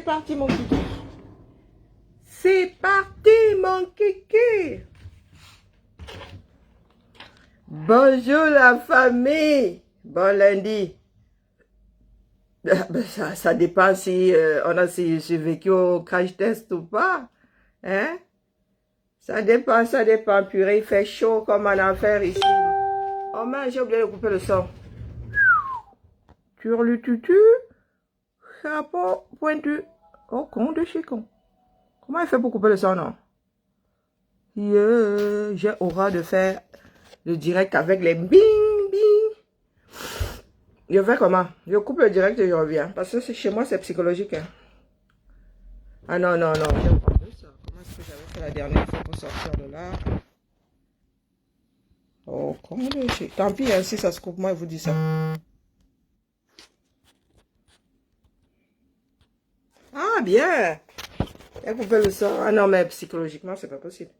parti, mon kiki. C'est parti, mon kiki. Bonjour, la famille. Bon lundi. Ça dépend si on a survécu au crash test ou pas. Hein? Ça dépend. Purée, il fait chaud comme en enfer ici. Oh mince, j'ai oublié de couper le son. Turlututu, chapeau pointu. Oh, con de chez con. Comment il fait pour couper le son, non? Yeah, j'ai horreur de faire le direct avec les bing, bing. Je fais comment? Je coupe le direct et je reviens. Parce que chez moi, c'est psychologique. Hein. Ah non. J'ai entendu ça. Comment est-ce que j'avais fait la dernière fois pour sortir de là? Oh, comment de chez... Tant pis, hein, si ça se coupe, moi, je vous dis ça. Ah, bien. Elle coupé le son. Ah non, mais psychologiquement, c'est pas possible.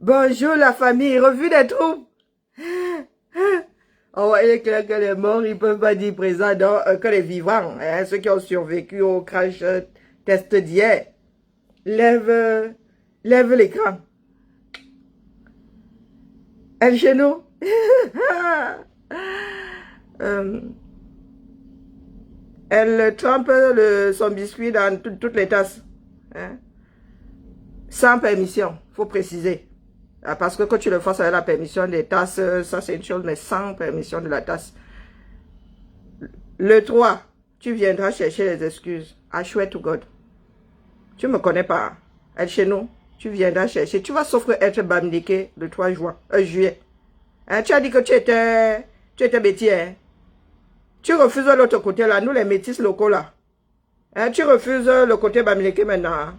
Bonjour la famille, revue des troupes. Oh, il est clair que les morts, ils peuvent pas dire présent que les vivants. Hein, ceux qui ont survécu au crash test d'hier. Lève l'écran. Elle chez nous. Elle trempe son biscuit dans toutes les tasses. Hein? Sans permission, faut préciser. Parce que quand tu le fasses avec la permission des tasses, ça c'est une chose, mais sans permission de la tasse. Le 3, tu viendras chercher les excuses. I swear to God. Tu ne me connais pas. Elle chez nous, tu viendras chercher. Tu vas sauf être bamniqué le 3 juillet. Hein, tu as dit que tu étais bêtise. Hein? Tu refuses l'autre côté là, nous les métis locaux là. Hein, tu refuses le côté bamniqué maintenant. Hein?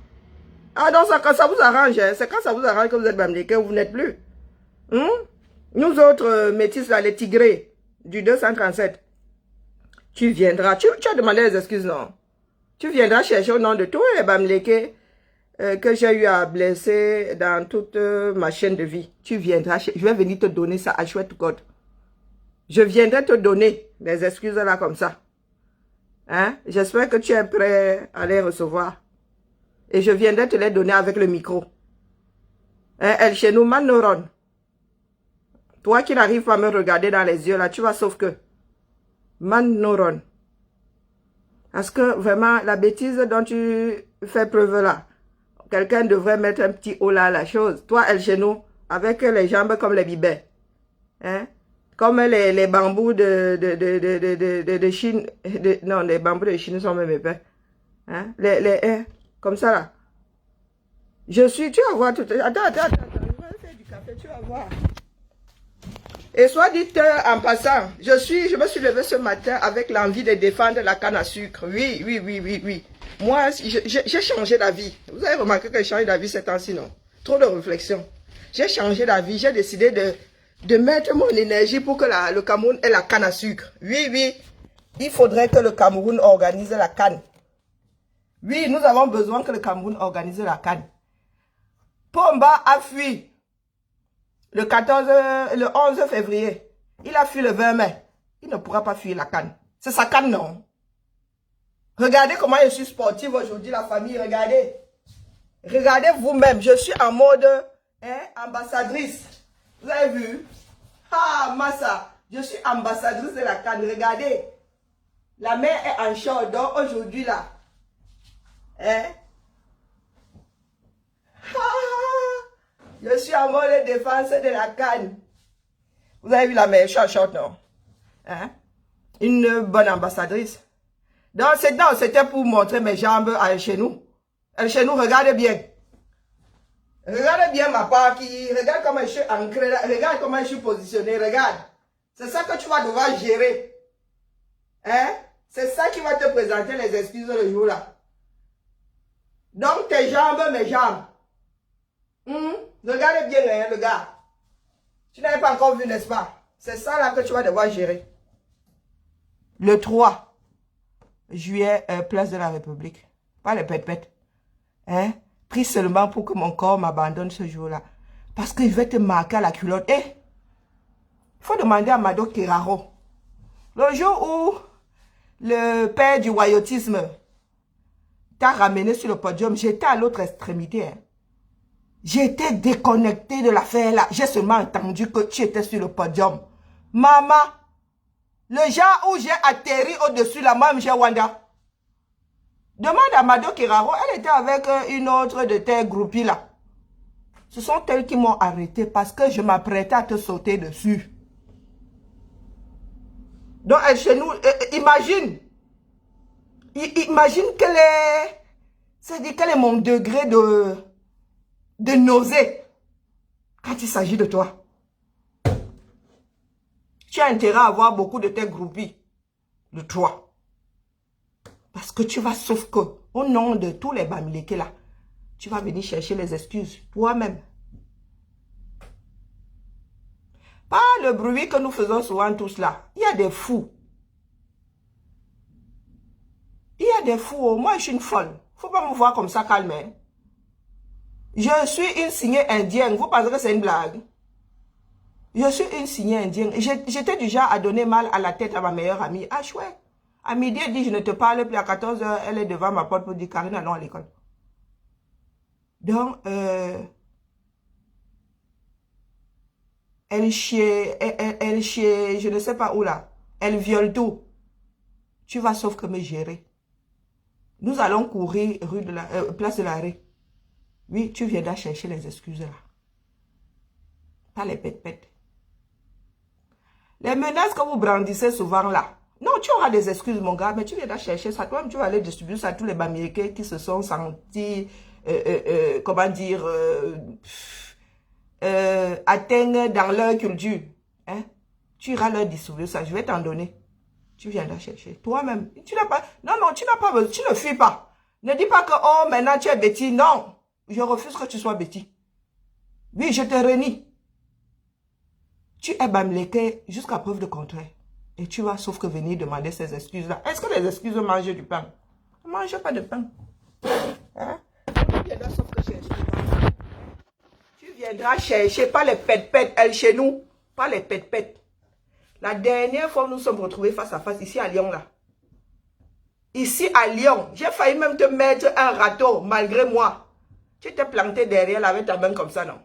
Ah non, quand ça vous arrange, hein? C'est quand ça vous arrange que vous êtes bamniqué, vous n'êtes plus. Nous autres métis là, les tigrés du 237, tu viendras, tu as demandé les excuses, non? Tu viendras chercher au nom de tous les bamniqués que j'ai eu à blesser dans toute ma chaîne de vie. Tu viendras, je vais venir te donner ça à chouette God. Je viendrai te donner les excuses là comme ça. Hein? J'espère que tu es prêt à les recevoir. Et je viendrai te les donner avec le micro. Hein? Elle chez nous, Manoron. Toi qui n'arrives pas à me regarder dans les yeux là, tu vas sauf que. Manoron. Parce que vraiment, la bêtise dont tu fais preuve là, quelqu'un devrait mettre un petit haut là à la chose. Toi, elle chez nous, avec les jambes comme les bibets. Hein? Comme les bambous de Chine. Non, les bambous de Chine sont même épais. Hein? Comme ça là. Tu vas voir tout. Attends. Je vais faire du café, tu vas voir. Et soit dit en passant, je me suis levé ce matin avec l'envie de défendre la canne à sucre. Oui. Moi, j'ai changé d'avis. Vous avez remarqué que j'ai changé d'avis ces temps-ci, non? Trop de réflexion. J'ai changé d'avis. J'ai décidé de mettre mon énergie pour que le Cameroun ait la canne à sucre. Oui. Il faudrait que le Cameroun organise la canne. Oui, nous avons besoin que le Cameroun organise la canne. Pomba a fui le 11 février. Il a fui le 20 mai. Il ne pourra pas fuir la canne. C'est sa canne, non? Regardez comment je suis sportive aujourd'hui, la famille. Regardez. Regardez vous-même. Je suis en mode ambassadrice. Vous avez vu? Ah, Massa. Je suis ambassadrice de la canne. Regardez. La mer est en chaud. Donc aujourd'hui, là. Hein? Je suis en mode défense de la canne. Vous avez vu la mer short, non? Hein? Une bonne ambassadrice. Donc, c'était pour montrer mes jambes à chez nous. Chez nous, regardez bien. Regardez bien ma part qui. Regarde comment je suis ancré là. Regarde comment je suis positionné. Regarde. C'est ça que tu vas devoir gérer. Hein? C'est ça qui va te présenter les excuses le jour là. Donc, tes jambes, mes jambes. Regardez bien, hein, le gars. Tu n'avais pas encore vu, n'est-ce pas? C'est ça là que tu vas devoir gérer. Le 3 juillet, place de la République. Pas les pète-pète. Hein? Pris seulement pour que mon corps m'abandonne ce jour-là. Parce qu'il va te marquer à la culotte. Il faut demander à Mado Keraro. Le jour où le père du royautisme t'a ramené sur le podium, j'étais à l'autre extrémité. Hein. J'étais déconnecté de l'affaire là. J'ai seulement entendu que tu étais sur le podium. Maman, le genre où j'ai atterri au-dessus là, moi, j'ai Wanda. Demande à Mado Kiraro, elle était avec une autre de tes groupies là. Ce sont elles qui m'ont arrêté parce que je m'apprêtais à te sauter dessus. Donc, elle, chez nous, imagine. Imagine quel est... C'est-à-dire quel est mon degré de nausée quand il s'agit de toi. Tu as intérêt à avoir beaucoup de tes groupies de toi. Parce que tu vas, sauf que, au nom de tous les Bamileke là, tu vas venir chercher les excuses toi-même. Pas le bruit que nous faisons souvent tous là. Il y a des fous. Il y a des fous. Oh. Moi, je suis une folle. Faut pas me voir comme ça calme. Hein. Je suis une signée indienne. Vous pensez que c'est une blague? Je suis une signée indienne. J'étais du genre à donner mal à la tête à ma meilleure amie. Ah, chouette. À midi, elle dit, je ne te parle plus. À 14 h, elle est devant ma porte pour dire, Karine, allons à l'école. Donc, elle chie, je ne sais pas où là. Elle viole tout. Tu vas sauf que me gérer. Nous allons courir rue de la, place de l'Arrêt. Oui, tu viendras chercher les excuses là. Pas les pète-pète. Les menaces que vous brandissez souvent là. Non, tu auras des excuses, mon gars, mais tu viendras chercher ça. Toi-même, tu vas aller distribuer ça à tous les Bamileke qui se sont sentis, comment dire, atteints dans leur culture. Hein? Tu iras leur distribuer ça. Je vais t'en donner. Tu viendras chercher. Toi-même, tu n'as pas... Non, tu n'as pas besoin. Tu ne fuis pas. Ne dis pas que, oh, maintenant tu es Betty. Non, je refuse que tu sois Betty. Oui, je te renie. Tu es Bamileke jusqu'à preuve de contraire. Et tu vas sauf que venir demander ces excuses-là. Est-ce que les excuses mangent du pain? Ne mange pas de pain. Hein? Tu viendras sauf que chercher. Tu viendras chercher, pas les pète-pète, elle chez nous. Pas les pète-pète. La dernière fois, nous sommes retrouvés face à face, ici à Lyon, là. Ici à Lyon, j'ai failli même te mettre un râteau, malgré moi. Tu t'es planté derrière là, avec ta main comme ça, non?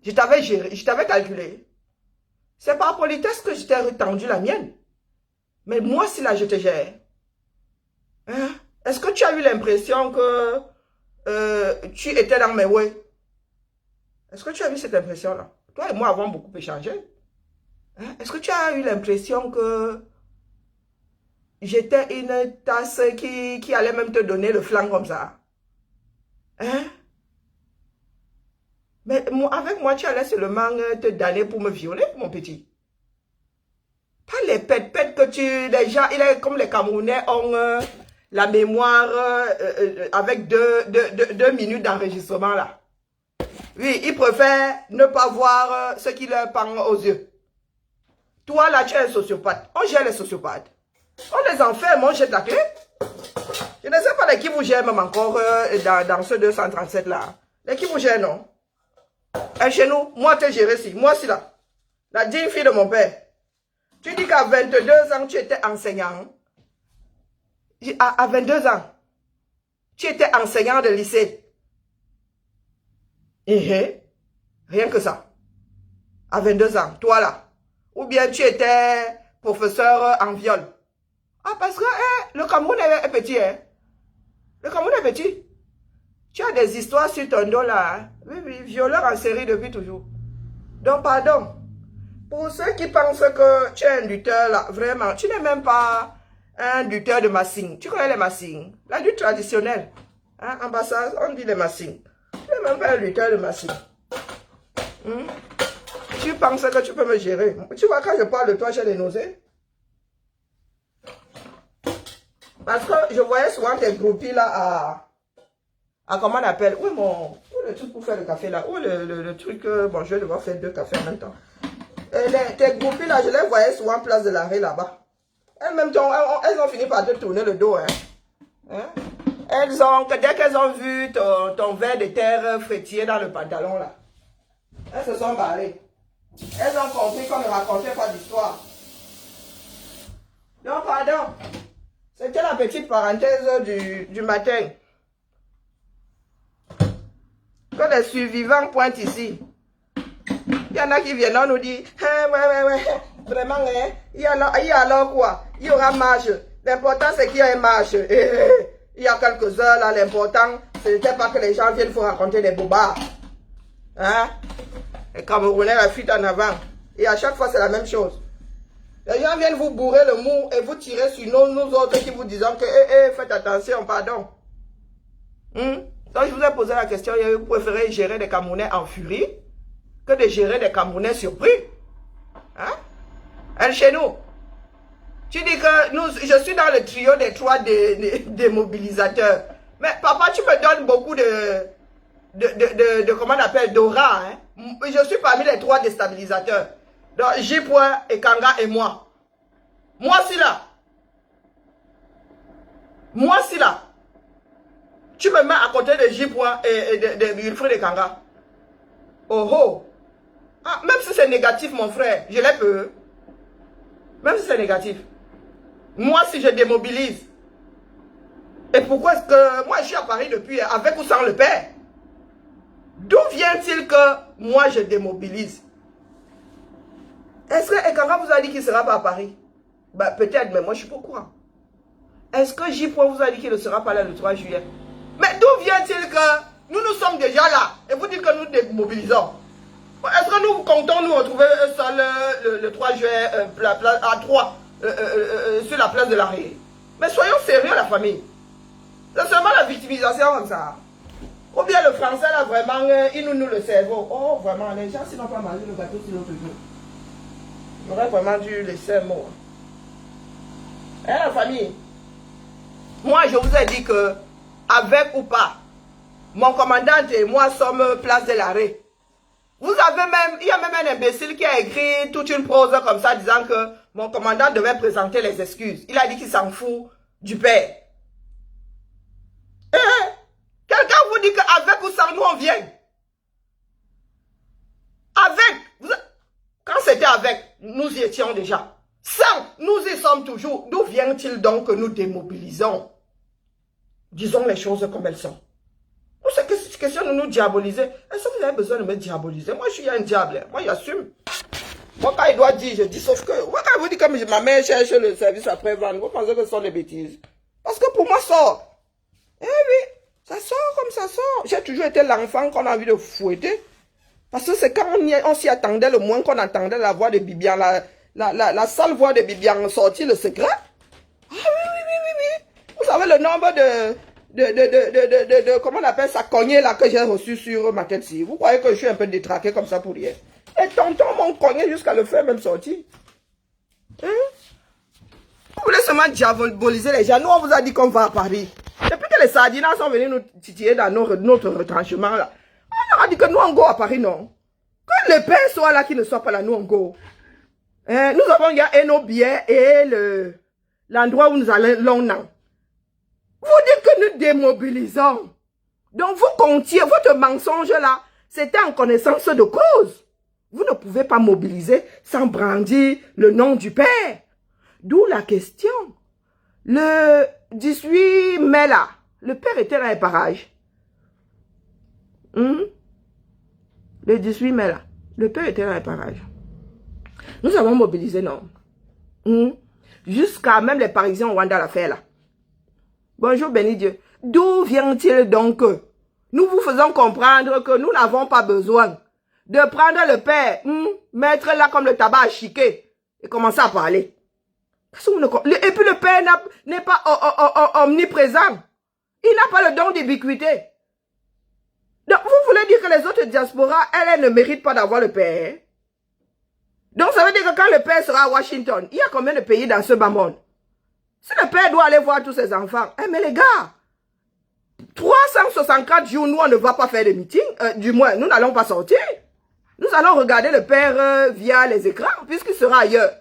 Je t'avais géré, je t'avais calculé. C'est par politesse que je t'ai retendu la mienne. Mais moi, si là, je te gère. Hein? Est-ce que tu as eu l'impression que tu étais dans mes ouais? Est-ce que tu as eu cette impression-là? Toi et moi avons beaucoup échangé. Hein? Est-ce que tu as eu l'impression que j'étais une tasse qui allait même te donner le flanc comme ça? Hein? Mais avec moi, tu allais seulement te donner pour me violer, mon petit. Pas les pètes-pètes que les gens, il est comme les Camerounais ont la mémoire avec deux minutes d'enregistrement là. Oui, ils préfèrent ne pas voir ce qui leur pend aux yeux. Toi là, tu es un sociopathe. On gère les sociopathes. On les enferme, on jette la clé. Je ne sais pas de qui vous gère même encore dans ce 237 là. De qui vous gère, non? Et chez nous, moi te gérer si. Moi si là. La digne fille de mon père. Tu dis qu'à 22 ans, tu étais enseignant. À 22 ans, tu étais enseignant de lycée. Rien que ça. À 22 ans, toi là. Ou bien tu étais professeur en viol. Ah, parce que le Cameroun est petit. Hein? Le Cameroun est petit. Tu as des histoires sur ton dos là. Hein? Oui, oui, violeur en série depuis toujours. Donc, pardon. Pour ceux qui pensent que tu es un lutteur là, vraiment, tu n'es même pas un lutteur de massing. Tu connais les massing? La lutte traditionnelle. Hein, ambassade, on dit les massing. Tu n'es même pas un lutteur de massing. Tu penses que tu peux me gérer? Tu vois, quand je parle de toi, j'ai des nausées. Parce que je voyais souvent tes groupies là à comment on appelle? Où le truc pour faire le café là? Où le truc, bon, je vais devoir faire 2 cafés en même temps. Tes groupies là, je les voyais souvent en place de l'arrêt là-bas. Elles ont fini par te tourner le dos. Hein? Dès qu'elles ont vu ton verre de terre frétiller dans le pantalon là, elles se sont barrées. Elles ont compris qu'on ne racontait pas d'histoire. Non, pardon. C'était la petite parenthèse du matin. Que les survivants pointent ici. Il y en a qui viennent nous dire, ouais, vraiment, il y a alors quoi? Il y aura marche. L'important, c'est qu'il y ait marche. Il y a quelques heures, là, l'important, ce n'était pas que les gens viennent vous raconter des bobards. Hein? Les Camerounais, la fuite en avant. Et à chaque fois, c'est la même chose. Les gens viennent vous bourrer le mou et vous tirer sur nous autres qui vous disons que, faites attention, pardon. Donc, je vous ai posé la question, vous préférez gérer des Camerounais en furie que de gérer des Camerounais surpris. Hein? Elle, chez nous, tu dis que je suis dans le trio des trois des mobilisateurs. Mais papa, tu me donnes beaucoup comment on appelle, d'aura. Hein? Je suis parmi les trois déstabilisateurs. Donc, J. Ekanga et moi. Moi, si là. Tu me mets à côté de J. et de Wilfried Ekanga. Oh oh. Ah, même si c'est négatif, mon frère, je l'ai peu. Même si c'est négatif. Moi, si je démobilise. Et pourquoi est-ce que moi, je suis à Paris depuis, avec ou sans le père? D'où vient-il que moi, je démobilise? Est-ce que Ekanga vous a dit qu'il ne sera pas à Paris? Bah, peut-être, mais moi, je ne suis pas au courant. Est-ce que J. vous a dit qu'il ne sera pas là le 3 juillet? Mais d'où vient-il que nous sommes déjà là et vous dites que nous démobilisons? Est-ce que nous comptons nous retrouver seul le 3 juillet à 3 sur la place de l'Arrêt? Mais soyons sérieux, la famille. C'est seulement la victimisation comme ça. Ou bien le français là vraiment, il nous le cerveau. Oh vraiment, les gens s'ils n'ont pas mangé le gâteau sur l'autre jour. J'aurais vraiment dû laisser un mot. Hein la famille? Moi je vous ai dit que, avec ou pas, mon commandant et moi sommes place de l'Arrêt. Vous avez même, il y a même un imbécile qui a écrit toute une prose comme ça disant que mon commandant devait présenter les excuses. Il a dit qu'il s'en fout du père. Quelqu'un vous dit qu'avec ou sans nous on vient. Avec, quand c'était avec, nous y étions déjà. Sans, nous y sommes toujours. D'où vient-il donc que nous démobilisons? Disons les choses comme elles sont. C'est question de nous diaboliser. Est-ce que vous avez besoin de me diaboliser? Moi, je suis un diable. Moi, j'assume. Moi, quand il doit dire, je dis, sauf que, moi, quand vous dites que ma mère cherche le service après-vente, vous pensez que ce sont des bêtises? Parce que pour moi, ça sort. Eh oui, ça sort comme ça sort. J'ai toujours été l'enfant qu'on a envie de fouetter. Parce que c'est quand on s'y attendait le moins qu'on entendait la voix de Bibian, la sale voix de Bibian sortir le secret. Ah oui. Vous savez le nombre comment on appelle ça, cogné là que j'ai reçu sur ma tête-ci. Vous croyez que je suis un peu détraqué comme ça pour rien? Et tonton m'ont cogné jusqu'à le faire même sortir. Hein? Vous voulez seulement diaboliser les gens. Nous, on vous a dit qu'on va à Paris. Depuis que les sardinats sont venus nous titiller dans notre retranchement là, on leur a dit que nous, on go à Paris, non? Que le père soit là, qu'il ne soit pas là, nous, on go. Hein? Nous avons gagné nos billets et l'endroit où nous allons, non. Vous dites que nous démobilisons. Donc, vous comptiez, votre mensonge là, c'était en connaissance de cause. Vous ne pouvez pas mobiliser sans brandir le nom du père. D'où la question. Le 18 mai là, le père était dans les parages. Le 18 mai là, le père était dans les parages. Nous avons mobilisé, non. Jusqu'à même les Parisiens au Rwanda l'affaire là. Bonjour, béni Dieu. D'où vient-il donc que nous vous faisons comprendre que nous n'avons pas besoin de prendre le père, mettre là comme le tabac à chiquer et commencer à parler. Et puis le père n'est pas omniprésent. Il n'a pas le don d'ubiquité. Donc vous voulez dire que les autres diasporas, elles ne méritent pas d'avoir le père? Donc ça veut dire que quand le père sera à Washington, il y a combien de pays dans ce bas monde? Si le père doit aller voir tous ses enfants, mais les gars, 364 jours, nous, on ne va pas faire de meeting. Du moins, nous n'allons pas sortir. Nous allons regarder le père via les écrans, puisqu'il sera ailleurs.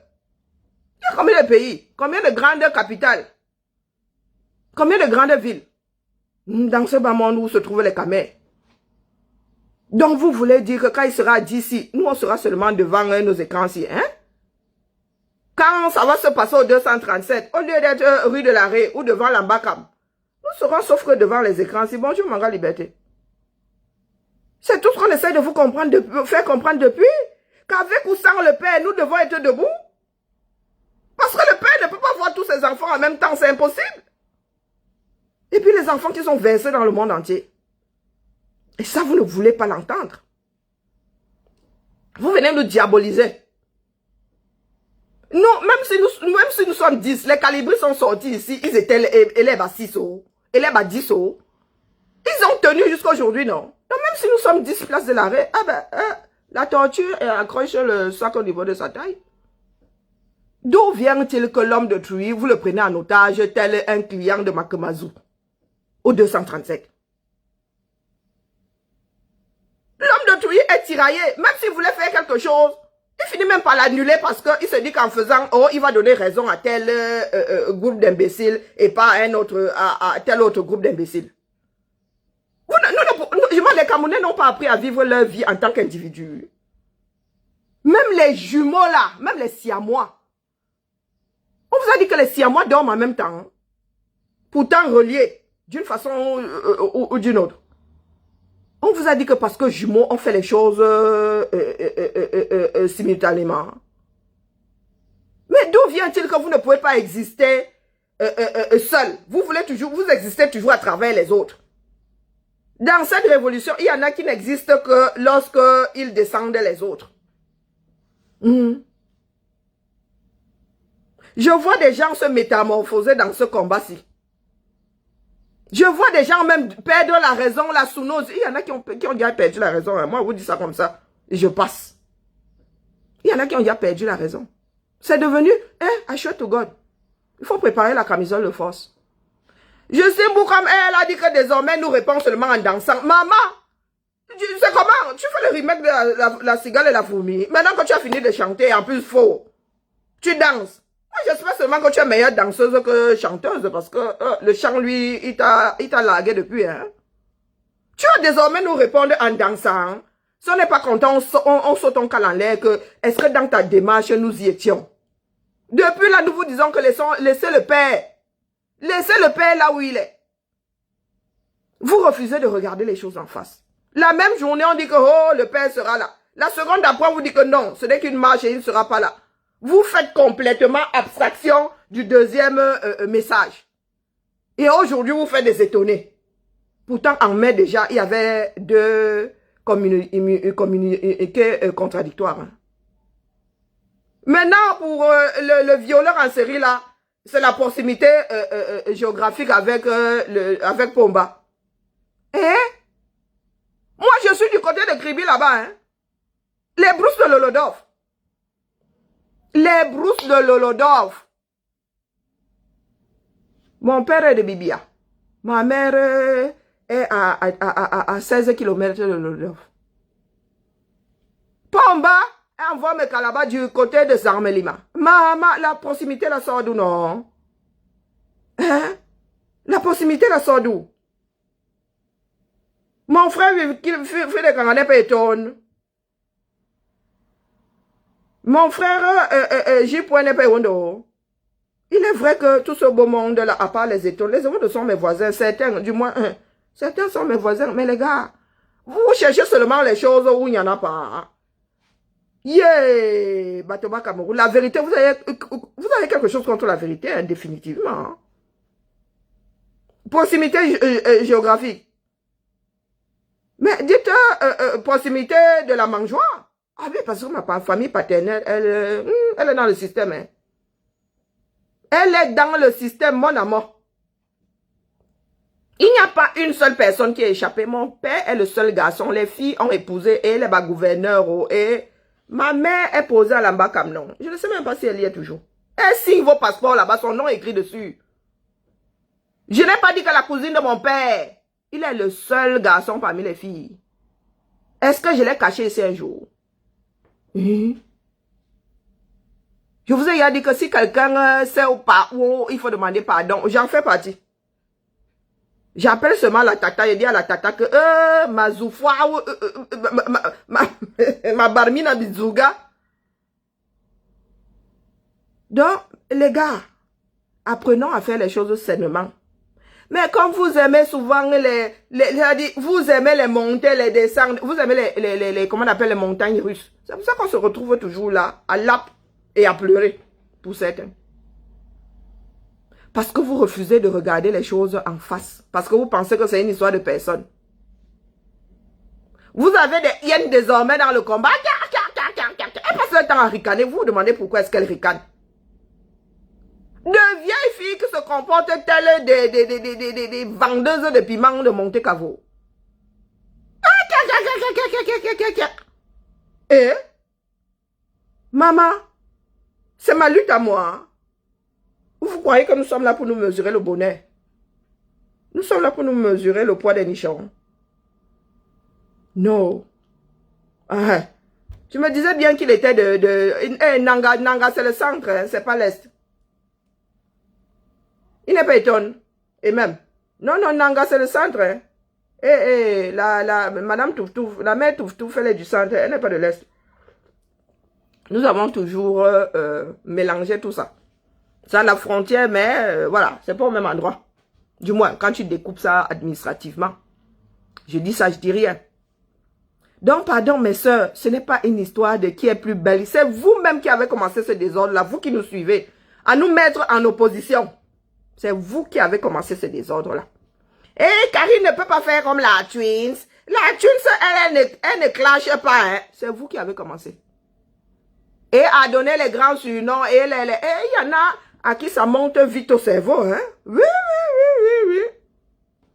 Il y a combien de pays? Combien de grandes capitales? Combien de grandes villes? Dans ce bas monde où se trouvent les Camers. Donc, vous voulez dire que quand il sera d'ici, nous, on sera seulement devant nos écrans-ci, hein? Quand ça va se passer au 237, au lieu d'être rue de l'Arrêt ou devant l'Ambacam, nous serons sauf que devant les écrans. Si bonjour, Manga Liberté. C'est tout ce qu'on essaie de vous faire comprendre depuis. Qu'avec ou sans le père, nous devons être debout. Parce que le père ne peut pas voir tous ses enfants en même temps, c'est impossible. Et puis les enfants qui sont versés dans le monde entier. Et ça, vous ne voulez pas l'entendre. Vous venez nous diaboliser. Non, même si nous sommes 10, les calibris sont sortis ici, ils étaient élèves à 6 euros, élèves à 10 euros. Ils ont tenu jusqu'à aujourd'hui, non? Donc même si nous sommes 10 places de l'arrêt, la torture accroche le sac au niveau de sa taille. D'où vient-il que l'homme de Truy, vous le prenez en otage tel un client de Makemazou au 237? L'homme de Truy est tiraillé. Même s'il voulait faire quelque chose, il finit même par l'annuler parce qu'il se dit qu'en faisant, oh, il va donner raison à tel groupe d'imbéciles et pas à un autre, à tel autre groupe d'imbéciles. Les Camerounais n'ont pas appris à vivre leur vie en tant qu'individu. Même les jumeaux là, même les Siamois. On vous a dit que les Siamois dorment en même temps. Hein? Pourtant reliés d'une façon ou d'une autre. On vous a dit que parce que jumeaux, on fait les choses simultanément. Mais d'où vient-il que vous ne pouvez pas exister seul? Vous existez toujours à travers les autres. Dans cette révolution, il y en a qui n'existent que lorsqu'ils descendent les autres. Je vois des gens se métamorphoser dans ce combat-ci. Je vois des gens même perdre la raison, la sounose. Il y en a qui ont déjà perdu la raison. Hein. Moi, je vous dis ça comme ça. Et je passe. Il y en a qui ont déjà perdu la raison. C'est devenu, I swear to God. Il faut préparer la camisole de force. Je sais, Boukam, elle a dit que désormais, nous répondons seulement en dansant. Maman, c'est comment? Tu fais le remake de la cigale et la fourmi. Maintenant que tu as fini de chanter, en plus faux, tu danses. Moi, j'espère seulement que tu es meilleure danseuse que chanteuse parce que le chant, lui, il t'a largué depuis. Hein? Tu vas désormais nous répondre en dansant. Si on n'est pas content, on saute en cal en l'air que est-ce que dans ta démarche, nous y étions? Depuis là, nous vous disons que laissez le père. Laissez le père là où il est. Vous refusez de regarder les choses en face. La même journée, on dit que oh, le père sera là. La seconde d'après, on vous dit que non, ce n'est qu'une marche et il ne sera pas là. Vous faites complètement abstraction du deuxième message. Et aujourd'hui, vous faites des étonnés. Pourtant, en mai déjà, il y avait deux communiqués contradictoires. Hein. Maintenant, pour le violeur en série, là, c'est la proximité géographique avec Pomba. Moi, je suis du côté de Kribi là-bas. Hein. Les brousses de Lolodov. Les brousses de Lolodov. Mon père est de Bibia. Ma mère est à 16 km de Lolodov. Pomba, on voit mes calabas du côté de Zarmelima. Maman, la proximité la sort d'où, non? Hein? La proximité la sort d'où? Mon frère fait des canadais pétonnes. Mon frère J. n'est pas Wondo. Il est vrai que tout ce beau monde-là, à part les étoiles sont mes voisins, certains, du moins, certains sont mes voisins, mais les gars, vous cherchez seulement les choses où il n'y en a pas. Yeah, Batoba Cameroun. La vérité, vous avez quelque chose contre la vérité, hein, définitivement. Proximité géographique. Mais dites proximité de la mangeoire. Ah oui, parce que ma famille paternelle, elle est dans le système. Hein. Elle est dans le système, mon amour. Il n'y a pas une seule personne qui a échappé. Mon père est le seul garçon. Les filles ont épousé et elle est ma gouverneure. Et ma mère est posée à l'Ambacam. Non. Je ne sais même pas si elle y est toujours. Elle signe vos passeports là-bas, son nom est écrit dessus. Je n'ai pas dit que la cousine de mon père, il est le seul garçon parmi les filles. Est-ce que je l'ai caché ici un jour? Je vous ai dit que si quelqu'un sait ou pas où il faut demander pardon, j'en fais partie. J'appelle seulement la tata et dis à la tata que ma zoufoua, ma barmina bizouga. Donc, les gars, apprenons à faire les choses sainement. Mais comme vous aimez souvent vous aimez les montées, les descentes, vous aimez comment on appelle les montagnes russes. C'est pour ça qu'on se retrouve toujours là, à l'ap et à pleurer, pour certains. Parce que vous refusez de regarder les choses en face. Parce que vous pensez que c'est une histoire de personne. Vous avez des hyènes désormais dans le combat. Elle passe le temps à ricaner. Vous vous demandez pourquoi est-ce qu'elle ricane. De vieilles filles qui se comportent telles des vendeuses de piments de Monte-Cavo. Et maman, c'est ma lutte à moi. Vous croyez que nous sommes là pour nous mesurer le bonheur? Nous sommes là pour nous mesurer le poids des nichons. Non. Ah, je me disais bien qu'il était Nanga, c'est le centre, hein, c'est pas l'Est. Il n'est pas étonné. Et même. Non, Nanga, c'est le centre. Hein. Madame Touftouf, la mère Touftouf, elle est du centre, elle n'est pas de l'Est. Nous avons toujours mélangé tout ça. C'est à la frontière, mais voilà, c'est pas au même endroit. Du moins, quand tu découpes ça administrativement. Je dis ça, je dis rien. Donc, pardon, mes sœurs, ce n'est pas une histoire de qui est plus belle. C'est vous-même qui avez commencé ce désordre-là, vous qui nous suivez, à nous mettre en opposition. C'est vous qui avez commencé ce désordre-là. Et Karine ne peut pas faire comme la Twins. La Twins, elle ne clashe pas. Hein. C'est vous qui avez commencé. Et à donner les grands surnoms. Et il y en a à qui ça monte vite au cerveau. Hein. Oui.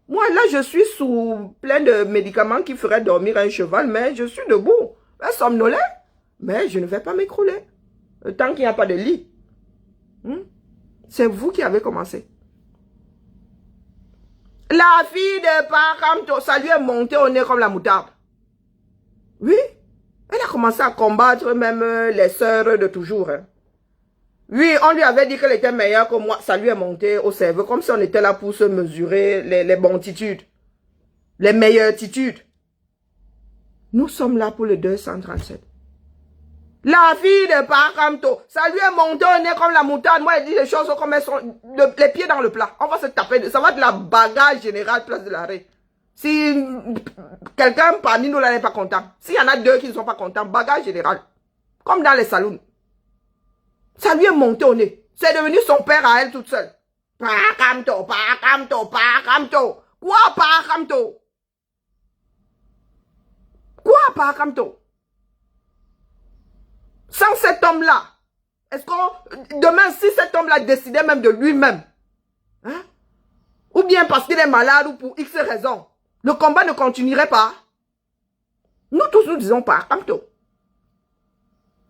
Moi, là, je suis sous plein de médicaments qui feraient dormir un cheval, mais je suis debout. Un somnolent, mais je ne vais pas m'écrouler. Tant qu'il n'y a pas de lit. C'est vous qui avez commencé. La fille de Paramto, ça lui est monté au nez comme la moutarde. Oui, elle a commencé à combattre même les sœurs de toujours. Hein. Oui, on lui avait dit qu'elle était meilleure que moi. Ça lui est monté au cerveau, comme si on était là pour se mesurer les bontitudes. Les meilleurtitudes. Nous sommes là pour le 237. La fille de Paramto, ça lui est monté au nez comme la moutarde. Moi, elle dit les choses comme elles sont, les pieds dans le plat. On va se taper, ça va être la bagarre générale place de l'arrêt. Si quelqu'un parmi nous là n'est pas content, s'il y en a deux qui ne sont pas contents, bagarre générale. Comme dans les salons. Ça lui est monté au nez. C'est devenu son père à elle toute seule. Paramto. Quoi Paramto? Quoi Paramto? Sans cet homme-là, est-ce qu'on... Demain, si cet homme-là décidait même de lui-même, hein, ou bien parce qu'il est malade ou pour X raisons, le combat ne continuerait pas. Nous tous, nous disons Paramto.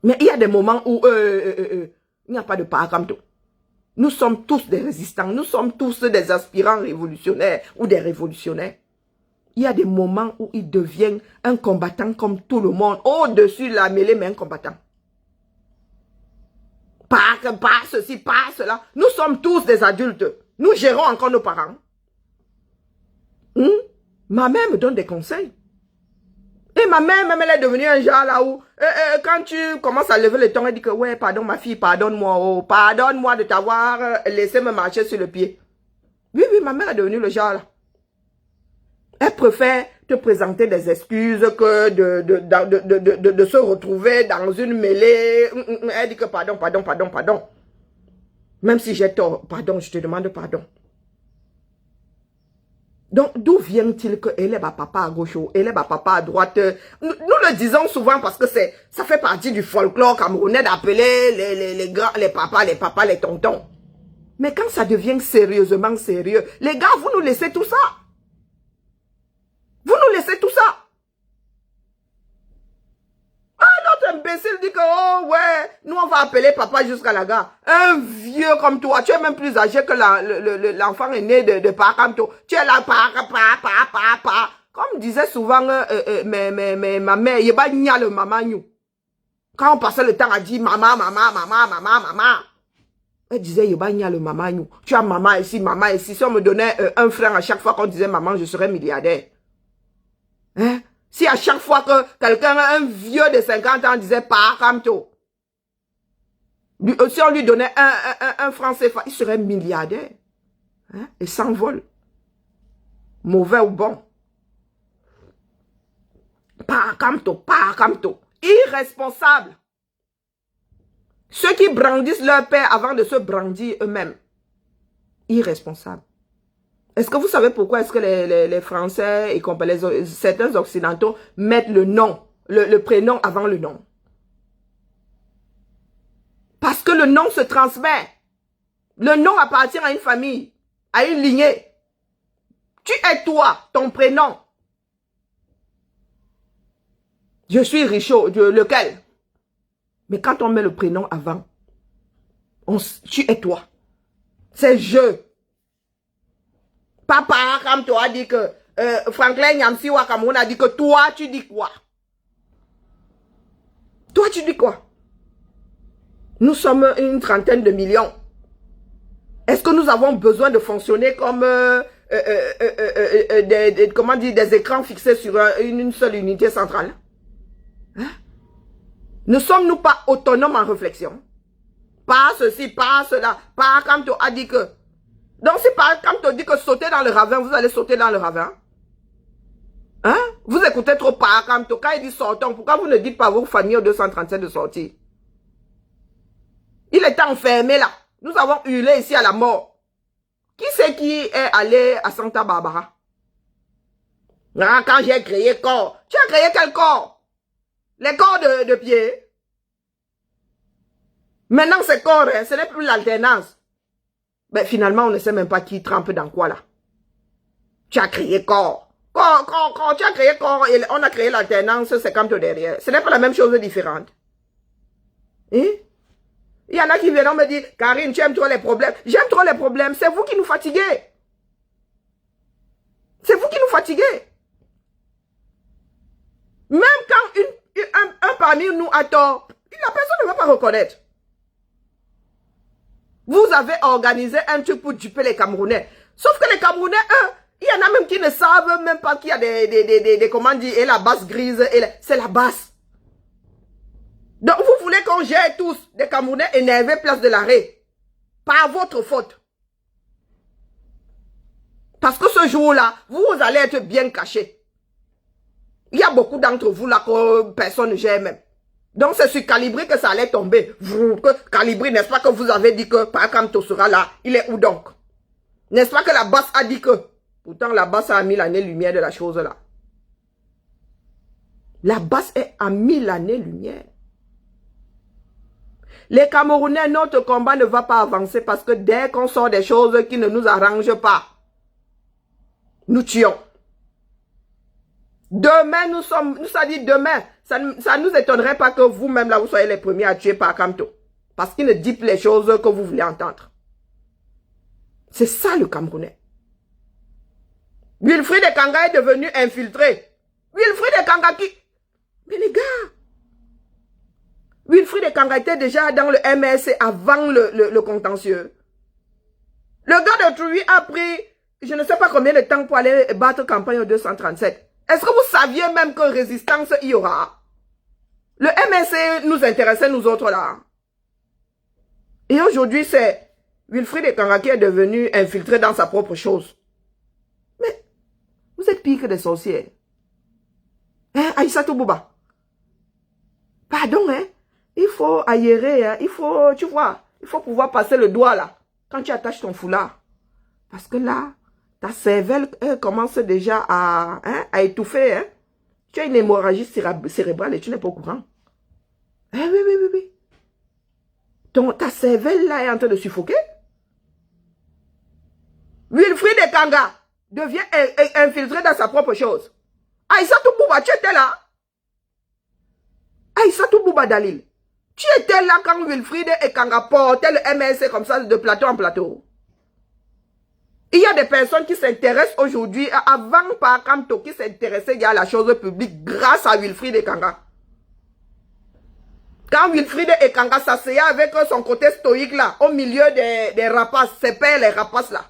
Mais il y a des moments où il n'y a pas de Paramto. Nous sommes tous des résistants. Nous sommes tous des aspirants révolutionnaires ou des révolutionnaires. Il y a des moments où il devient un combattant comme tout le monde. Au-dessus de la mêlée, mais un combattant. Pas ceci, pas cela. Nous sommes tous des adultes. Nous gérons encore nos parents. Ma mère me donne des conseils. Et ma mère, même, elle est devenue un genre là où, quand tu commences à lever le ton, elle dit que, ouais, pardon ma fille, pardonne-moi, pardonne-moi de t'avoir laissé me marcher sur le pied. Oui, ma mère est devenue le genre là. Elle préfère te présenter des excuses que de se retrouver dans une mêlée. Elle dit que pardon. Même si j'ai tort, pardon, je te demande pardon. Donc, d'où vient-il que elle est ma papa à gauche, elle est ma papa à droite? Nous le disons souvent parce que ça fait partie du folklore camerounais d'appeler les grands, les papas, les tontons. Mais quand ça devient sérieusement sérieux, les gars, vous nous laissez tout ça. Vous nous laissez tout ça. Ah, notre imbécile dit que, oh ouais, nous on va appeler papa jusqu'à la gare. Un vieux comme toi, tu es même plus âgé que l'enfant aîné de Paramto. Tu es là, papa. Comme disait souvent ma mère, il va n'y le maman nous. Quand on passait le temps à dire maman. Elle disait, il va n'y le maman nous. Tu as maman ici. Si on me donnait un frère à chaque fois qu'on disait maman, je serais milliardaire. Hein? Si à chaque fois que quelqu'un, un vieux de 50 ans disait Paramto. Si on lui donnait un franc CFA, il serait milliardaire. Hein, et s'envole. Mauvais ou bon. Pakamto. Irresponsable. Ceux qui brandissent leur père avant de se brandir eux-mêmes. Irresponsable. Est-ce que vous savez pourquoi est-ce que les Français et certains Occidentaux mettent le nom, le prénom avant le nom? Parce que le nom se transmet. Le nom appartient à une famille, à une lignée. Tu es toi, ton prénom. Je suis Richaud, lequel? Mais quand on met le prénom avant, tu es toi. C'est je. Papa, comme toi, a dit que Franklin Nyamsi Wakamoun a dit que toi, tu dis quoi? Toi, tu dis quoi? Nous sommes une trentaine de millions. Est-ce que nous avons besoin de fonctionner comme des écrans fixés sur une seule unité centrale? Hein? Ne sommes-nous pas autonomes en réflexion? Pas ceci, pas cela, pas comme tu as dit que... Donc si pas comme tu dis que sauter dans le ravin, vous allez sauter dans le ravin? Hein? Vous écoutez trop pas comme tu, quand il dit sortons, pourquoi vous ne dites pas à vos familles au 237 de sortir? Il était enfermé là. Nous avons hurlé ici à la mort. Qui c'est qui est allé à Santa Barbara? Ah, quand j'ai créé corps. Tu as créé quel corps? Les corps de pied. Maintenant, c'est corps, hein, ce n'est plus l'alternance. Mais finalement, on ne sait même pas qui trempe dans quoi là. Tu as créé corps. Quand tu as créé corps et on a créé l'alternance, c'est comme tout derrière. Ce n'est pas la même chose différente. Hein? Il y en a qui viennent me dire, Karine, tu aimes trop les problèmes. J'aime trop les problèmes. C'est vous qui nous fatiguez. C'est vous qui nous fatiguez. Même quand un parmi nous a tort, la personne ne va pas reconnaître. Vous avez organisé un truc pour duper les Camerounais. Sauf que les Camerounais, eux, il y en a même qui ne savent même pas qu'il y a des comment dire, et la base grise, c'est la base. Donc vous voulez qu'on gère tous des Camerounais énervés place de l'arrêt. Par votre faute. Parce que ce jour-là, vous allez être bien cachés. Il y a beaucoup d'entre vous là que personne ne gère même. Donc c'est sur Calibri que ça allait tomber. Calibri, n'est-ce pas que vous avez dit que Pakamto sera là? Il est où donc? N'est-ce pas que la basse a dit que? Pourtant la basse a mis l'année-lumière de la chose là. La basse est à 1000 années-lumière. Les Camerounais, notre combat ne va pas avancer parce que dès qu'on sort des choses qui ne nous arrangent pas, nous tuons. Demain, ça dit demain, ça ne nous étonnerait pas que vous-même là, vous soyez les premiers à tuer par Kamto. Parce qu'il ne dit plus les choses que vous voulez entendre. C'est ça le Camerounais. Wilfried Ekanga est devenu infiltré. Wilfried Ekanga qui... Mais les gars, Wilfried Ekanga était déjà dans le MSC avant le contentieux. Le gars de Trouy a pris, je ne sais pas combien de temps pour aller battre campagne au 237. Est-ce que vous saviez même que résistance il y aura? Le MSC nous intéressait, nous autres là. Et aujourd'hui, c'est Wilfried Ekanga qui est devenu infiltré dans sa propre chose. Mais, vous êtes pire que des sorcières. Hein, Aïssatou Bouba? Pardon, hein? Il faut aérer, hein? Il faut, tu vois, il faut pouvoir passer le doigt là, quand tu attaches ton foulard. Parce que là, ta cervelle commence déjà à étouffer. Hein? Tu as une hémorragie cérébrale et tu n'es pas au courant. Oui. Ta cervelle là est en train de suffoquer. Wilfried Ekanga devient infiltré dans sa propre chose. Aïssatou Bouba, tu étais là. Aïssatou Bouba Dalil. Tu étais là quand Wilfried Ekanga portait le MSC comme ça de plateau en plateau. Il y a des personnes qui s'intéressent aujourd'hui, avant par Kamto, qui s'intéressaient à la chose publique grâce à Wilfried Ekanga. Quand Wilfried Ekanga s'asseyait avec son côté stoïque là, au milieu des rapaces, ses pères les rapaces là,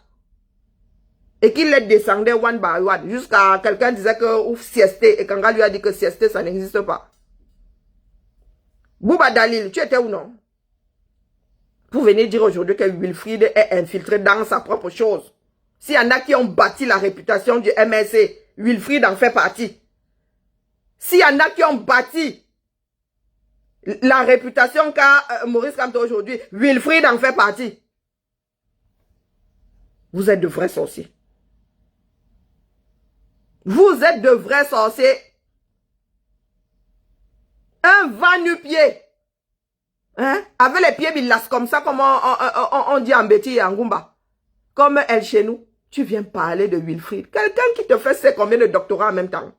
et qu'il les descendait one by one, jusqu'à quelqu'un disait que ouf, siesté, Ekanga lui a dit que siesté, ça n'existe pas. Bouba Dalil, tu étais où non? Pour venir dire aujourd'hui que Wilfried est infiltré dans sa propre chose. S'il y en a qui ont bâti la réputation du MSC, Wilfried en fait partie. S'il y en a qui ont bâti la réputation qu'a Maurice Kamto aujourd'hui, Wilfried en fait partie. Vous êtes de vrais sorciers. Vous êtes de vrais sorciers. Un va nu-pied. Hein? Avec les pieds bilas comme ça, comme on dit en Betty et en Goumba. Comme elle chez nous. Tu viens parler de Wilfried. Quelqu'un qui te fait c'est combien de doctorats en même temps?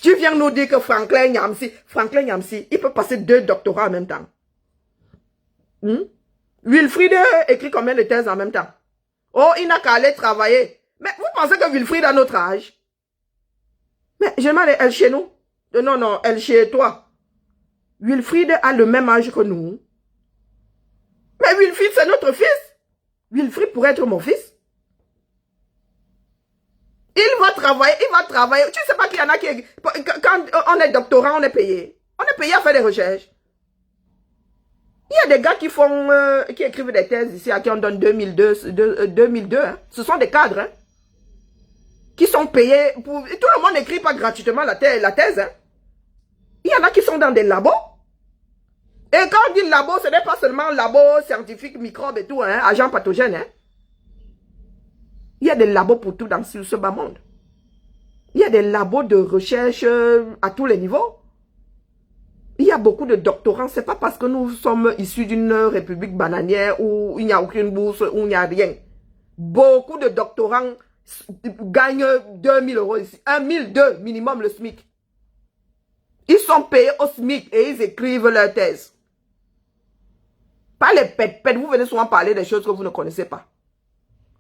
Tu viens nous dire que Franklin Nyamsi, il peut passer 2 doctorats en même temps. Wilfried écrit combien de thèses en même temps? Oh, il n'a qu'à aller travailler. Mais vous pensez que Wilfried a notre âge? Mais je demande, elle chez nous? Non, elle chez toi. Wilfried a le même âge que nous. Mais Wilfried, c'est notre fils. Wilfried pourrait être mon fils. Il va travailler. Tu sais pas qu'il y en a qui... Quand on est doctorant, on est payé. On est payé à faire des recherches. Il y a des gars qui font, qui écrivent des thèses ici, à qui on donne 2002. Hein. Ce sont des cadres, hein, qui sont payés pour... Tout le monde n'écrit pas gratuitement la thèse. Hein. Il y en a qui sont dans des labos. Et quand on dit labo, ce n'est pas seulement labo scientifique, microbes et tout, hein, agents pathogènes. Hein. Il y a des labos pour tout dans ce bas monde. Il y a des labos de recherche à tous les niveaux. Il y a beaucoup de doctorants. Ce n'est pas parce que nous sommes issus d'une république bananière où il n'y a aucune bourse, où il n'y a rien. Beaucoup de doctorants gagnent 2000 € ici. 1002 minimum le SMIC. Ils sont payés au SMIC et ils écrivent leur thèse. Pas les pètes. Vous venez souvent parler des choses que vous ne connaissez pas.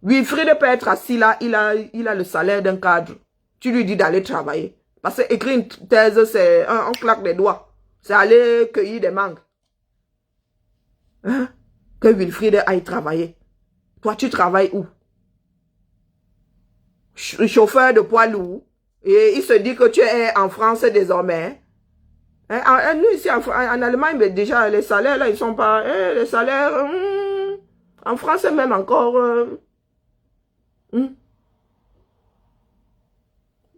Wilfried peut être assis là, il a le salaire d'un cadre. Tu lui dis d'aller travailler. Parce que écrire une thèse, c'est on claque des doigts. C'est aller cueillir des mangues. Hein? Que Wilfried aille travailler. Toi, tu travailles où? Chauffeur de poids lourd. Et il se dit que tu es en France désormais. Hein? Nous, ici, en Allemagne, mais déjà, les salaires, là, ils sont pas... les salaires... en France, même encore...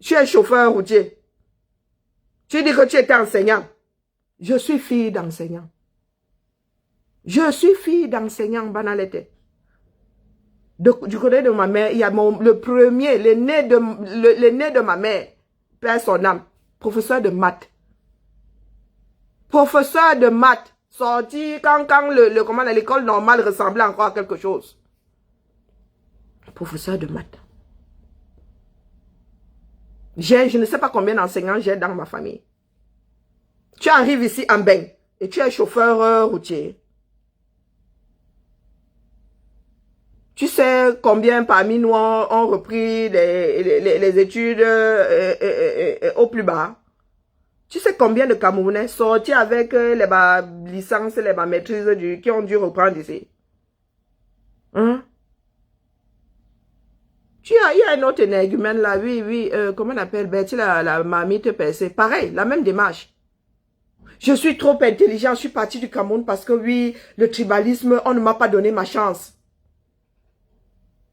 Tu es chauffeur routier. Tu dis que tu étais enseignant. Je suis fille d'enseignant. Je suis fille d'enseignant, banalité. Du côté de ma mère, il y a le premier, l'aîné de ma mère, père son âme, professeur de maths. Professeur de maths, sorti quand l'école normale ressemblait encore à quelque chose. Professeur de maths. Je ne sais pas combien d'enseignants j'ai dans ma famille. Tu arrives ici en bain et tu es chauffeur routier. Tu sais combien parmi nous ont repris les études au plus bas. Tu sais combien de Camerounais sortis avec les licences, les maîtrises qui ont dû reprendre ici. Hein? Il y a un autre énergumène là, oui, comment on appelle, Betty, la mamite percée. Pareil, la même démarche. Je suis trop intelligent, je suis parti du Cameroun parce que oui, le tribalisme, on ne m'a pas donné ma chance.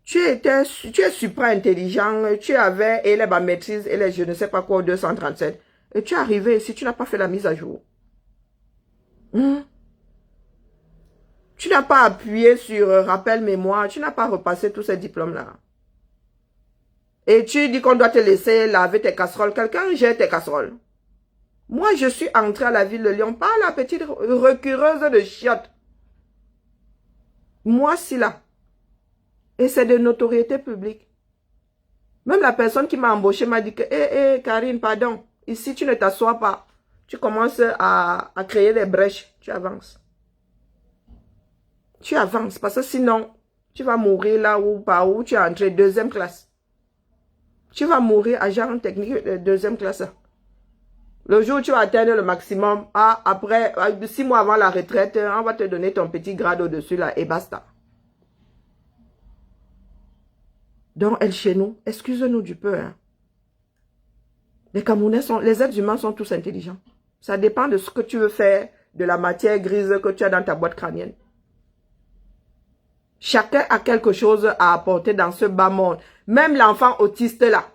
Tu es super intelligent, tu avais et les maîtrises et les je ne sais pas quoi, 237. Et tu es arrivé ici, tu n'as pas fait la mise à jour. Tu n'as pas appuyé sur rappel mémoire, tu n'as pas repassé tous ces diplômes-là. Et tu dis qu'on doit te laisser laver tes casseroles. Quelqu'un jette tes casseroles. Moi, je suis entrée à la ville de Lyon par la petite recureuse de chiottes. Moi, si là. Et c'est de notoriété publique. Même la personne qui m'a embauché m'a dit que, Karine, pardon, ici, tu ne t'assois pas. Tu commences à créer des brèches. Tu avances. Tu avances parce que sinon, tu vas mourir là où, par où tu es entré, 2e classe. Tu vas mourir agent technique de 2e classe. Le jour où tu vas atteindre le maximum, après, 6 mois avant la retraite, on va te donner ton petit grade au-dessus là et basta. Donc, elle chez nous, excuse-nous du peu. Hein. Les Camerounais les êtres humains sont tous intelligents. Ça dépend de ce que tu veux faire, de la matière grise que tu as dans ta boîte crânienne. Chacun a quelque chose à apporter dans ce bas monde. Même l'enfant autiste là.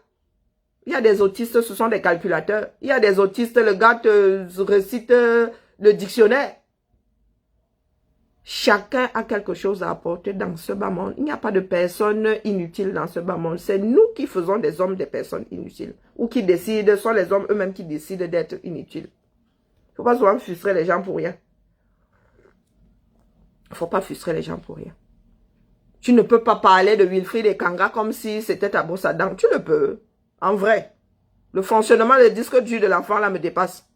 Il y a des autistes, ce sont des calculateurs. Il y a des autistes, le gars te récite le dictionnaire. Chacun a quelque chose à apporter dans ce bas monde. Il n'y a pas de personnes inutiles dans ce bas monde. C'est nous qui faisons des hommes des personnes inutiles. Ou qui décident, sont les hommes eux-mêmes qui décident d'être inutiles. Il ne faut pas souvent frustrer les gens pour rien. Il ne faut pas frustrer les gens pour rien. Tu ne peux pas parler de Wilfried Ekanga comme si c'était ta brosse à dents. Tu le peux. En vrai. Le fonctionnement des disques durs de l'enfant là me dépasse.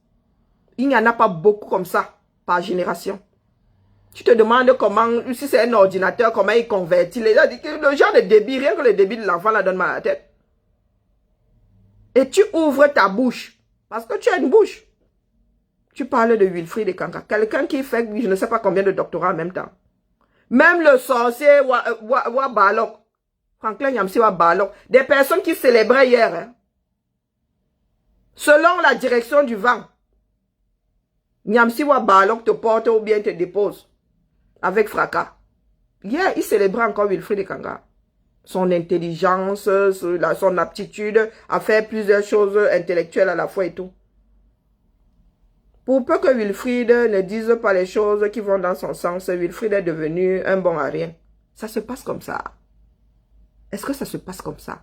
Il n'y en a pas beaucoup comme ça par génération. Tu te demandes comment, si c'est un ordinateur, comment il convertit. Le genre de débit, rien que le débit de l'enfant là donne mal à la tête. Et tu ouvres ta bouche. Parce que tu as une bouche. Tu parles de Wilfried Ekanga. Quelqu'un qui fait, je ne sais pas combien de doctorats en même temps. Même le sorcier Wabalok. Franklin Nyamsi Wabalok. Des personnes qui célébraient hier. Hein. Selon la direction du vent. Nyamsi Wabalok te porte ou bien te dépose. Avec fracas. Hier, il célébrait encore Wilfried Ekanga. Son intelligence, son aptitude à faire plusieurs choses intellectuelles à la fois et tout. Pour peu que Wilfried ne dise pas les choses qui vont dans son sens, Wilfried est devenu un bon à rien. Ça se passe comme ça. Est-ce que ça se passe comme ça?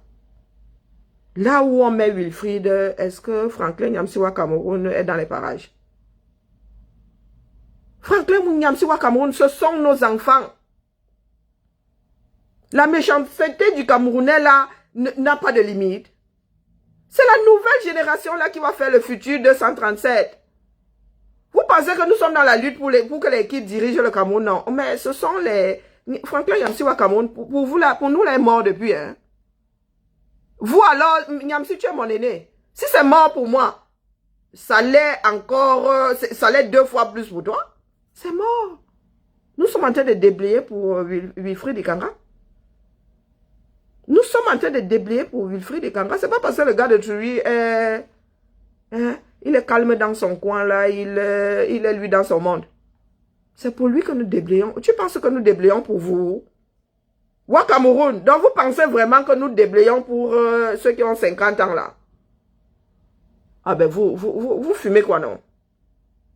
Là où on met Wilfried, est-ce que Franklin Nyamsiwa Cameroun est dans les parages? Franklin Nyamsiwa Cameroun, ce sont nos enfants. La méchanceté du Camerounais là n'a pas de limite. C'est la nouvelle génération là qui va faire le futur 237. Vous pensez que nous sommes dans la lutte pour que l'équipe dirige le Cameroun? Non, mais ce sont les... Franklin Nyamsiwa Cameroun, pour vous là, pour nous, là, est mort depuis. Hein. Vous alors, Nyamsi, tu es mon aîné. Si c'est mort pour moi, ça l'est encore, ça l'est 2 fois plus pour toi. C'est mort. Nous sommes en train de déblayer pour Wilfried Ekanga. Nous sommes en train de déblayer pour Wilfried Ekanga. C'est pas parce que le gars de Turi est... il est calme dans son coin là, il est lui dans son monde. C'est pour lui que nous déblayons. Tu penses que nous déblayons pour vous? Wa Cameroun, donc vous pensez vraiment que nous déblayons pour ceux qui ont 50 ans là? Ah ben vous fumez quoi non?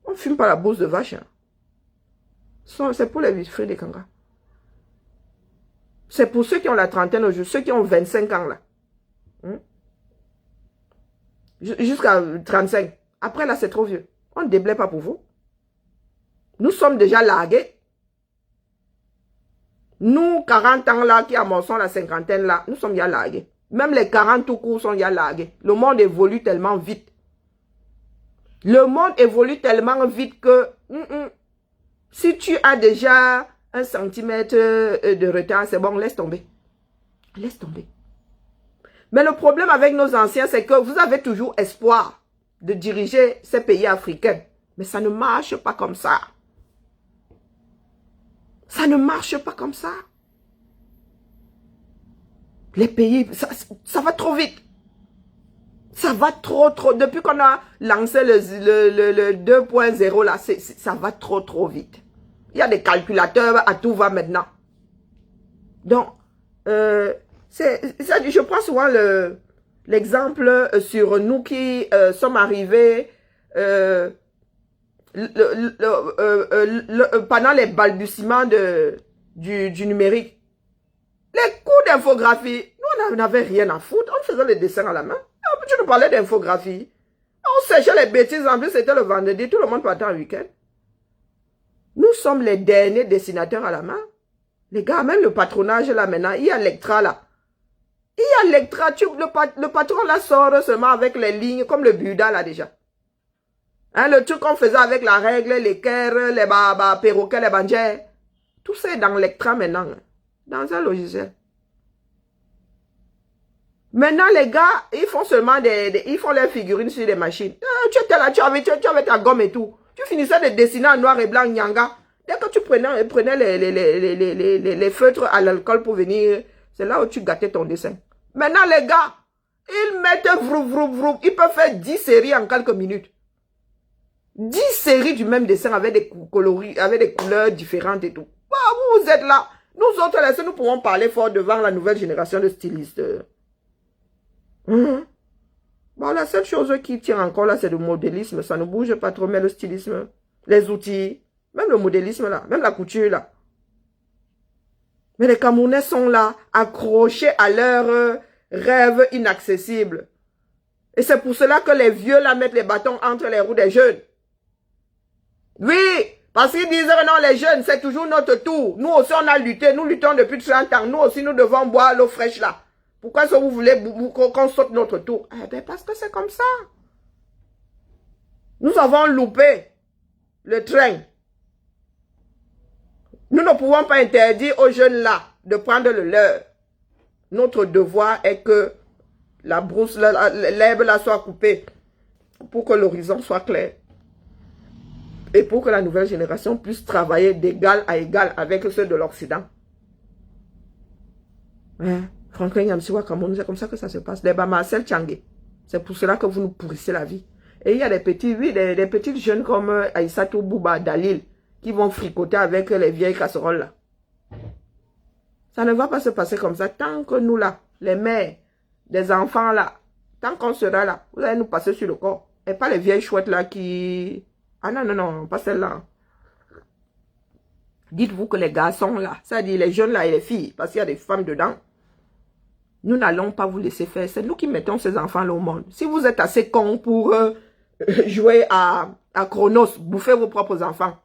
On ne fume pas la bourse de vache. Hein. C'est pour les Wilfried Ekanga. C'est pour ceux qui ont la trentaine aujourd'hui, ceux qui ont 25 ans là. Jusqu'à 35. Après là, c'est trop vieux. On ne déblaye pas pour vous. Nous sommes déjà largués. Nous, 40 ans là, qui amorçons la cinquantaine là, nous sommes déjà largués. Même les 40 tout court sont déjà largués. Le monde évolue tellement vite. Le monde évolue tellement vite que si tu as déjà 1 centimètre de retard, c'est bon, laisse tomber. Laisse tomber. Mais le problème avec nos anciens, c'est que vous avez toujours espoir de diriger ces pays africains. Mais ça ne marche pas comme ça. Ça ne marche pas comme ça. Les pays, ça va trop vite. Ça va trop. Depuis qu'on a lancé le 2.0 là, ça va trop vite. Il y a des calculateurs, à tout va maintenant. Donc, je prends souvent l'exemple sur nous qui sommes arrivés pendant les balbutiements du numérique. Les cours d'infographie, nous on n'avait rien à foutre, on faisait les dessins à la main. Tu nous parlais d'infographie. On séchait les bêtises, en plus c'était le vendredi, tout le monde partait en week-end. Nous sommes les derniers dessinateurs à la main. Les gars, même le patronage là maintenant, il y a Lectra là. Il y a Lectra, le patron là sort seulement avec les lignes, comme le Buda là déjà. Hein, le truc qu'on faisait avec la règle, les kers, les perroquets, les bandières. Tout ça est dans Lectra maintenant. Dans un logiciel. Maintenant, les gars, ils font seulement ils font leurs figurines sur des machines. Tu étais là, tu avais ta gomme et tout. Tu finissais de dessiner en noir et blanc, nyanga. Dès que tu prenais les feutres à l'alcool pour venir, c'est là où tu gâtais ton dessin. Maintenant, les gars, ils mettent vrou. Ils peuvent faire 10 séries en quelques minutes. 10 séries du même dessin avec des coloris, avec des couleurs différentes et tout. Vous êtes là. Nous autres, là, nous pouvons parler fort devant la nouvelle génération de stylistes. Bon, la seule chose qui tient encore là, c'est le modélisme. Ça ne bouge pas trop, mais le stylisme, les outils, même le modélisme là, même la couture là. Mais les Camerounais sont là, accrochés à leurs rêves inaccessibles. Et c'est pour cela que les vieux là mettent les bâtons entre les roues des jeunes. Oui, parce qu'ils disent non, les jeunes, c'est toujours notre tour. Nous aussi, on a lutté, nous luttons depuis 30 ans. Nous aussi, nous devons boire l'eau fraîche là. Pourquoi est-ce que vous voulez qu'on saute notre tour? Eh bien, parce que c'est comme ça. Nous avons loupé le train. Nous ne pouvons pas interdire aux jeunes là de prendre le leur. Notre devoir est que la brousse, l'herbe là soit coupée pour que l'horizon soit clair. Et pour que la nouvelle génération puisse travailler d'égal à égal avec ceux de l'Occident. Franklin Yamsiwa Cameroun, c'est comme ça que ça se passe. Les Marcel Tchangé. C'est pour cela que vous nous pourrissez la vie. Et il y a des petits, oui, des petites jeunes comme Aïssatou Bouba Dalil qui vont fricoter avec les vieilles casseroles là. Ça ne va pas se passer comme ça. Tant que nous là, les mères, des enfants là, tant qu'on sera là, vous allez nous passer sur le corps. Et pas les vieilles chouettes là qui... Ah non, non, non, pas celle-là. Dites-vous que les garçons là, c'est-à-dire les jeunes là et les filles, parce qu'il y a des femmes dedans, nous n'allons pas vous laisser faire. C'est nous qui mettons ces enfants là au monde. Si vous êtes assez cons pour jouer à Chronos, bouffer vos propres enfants,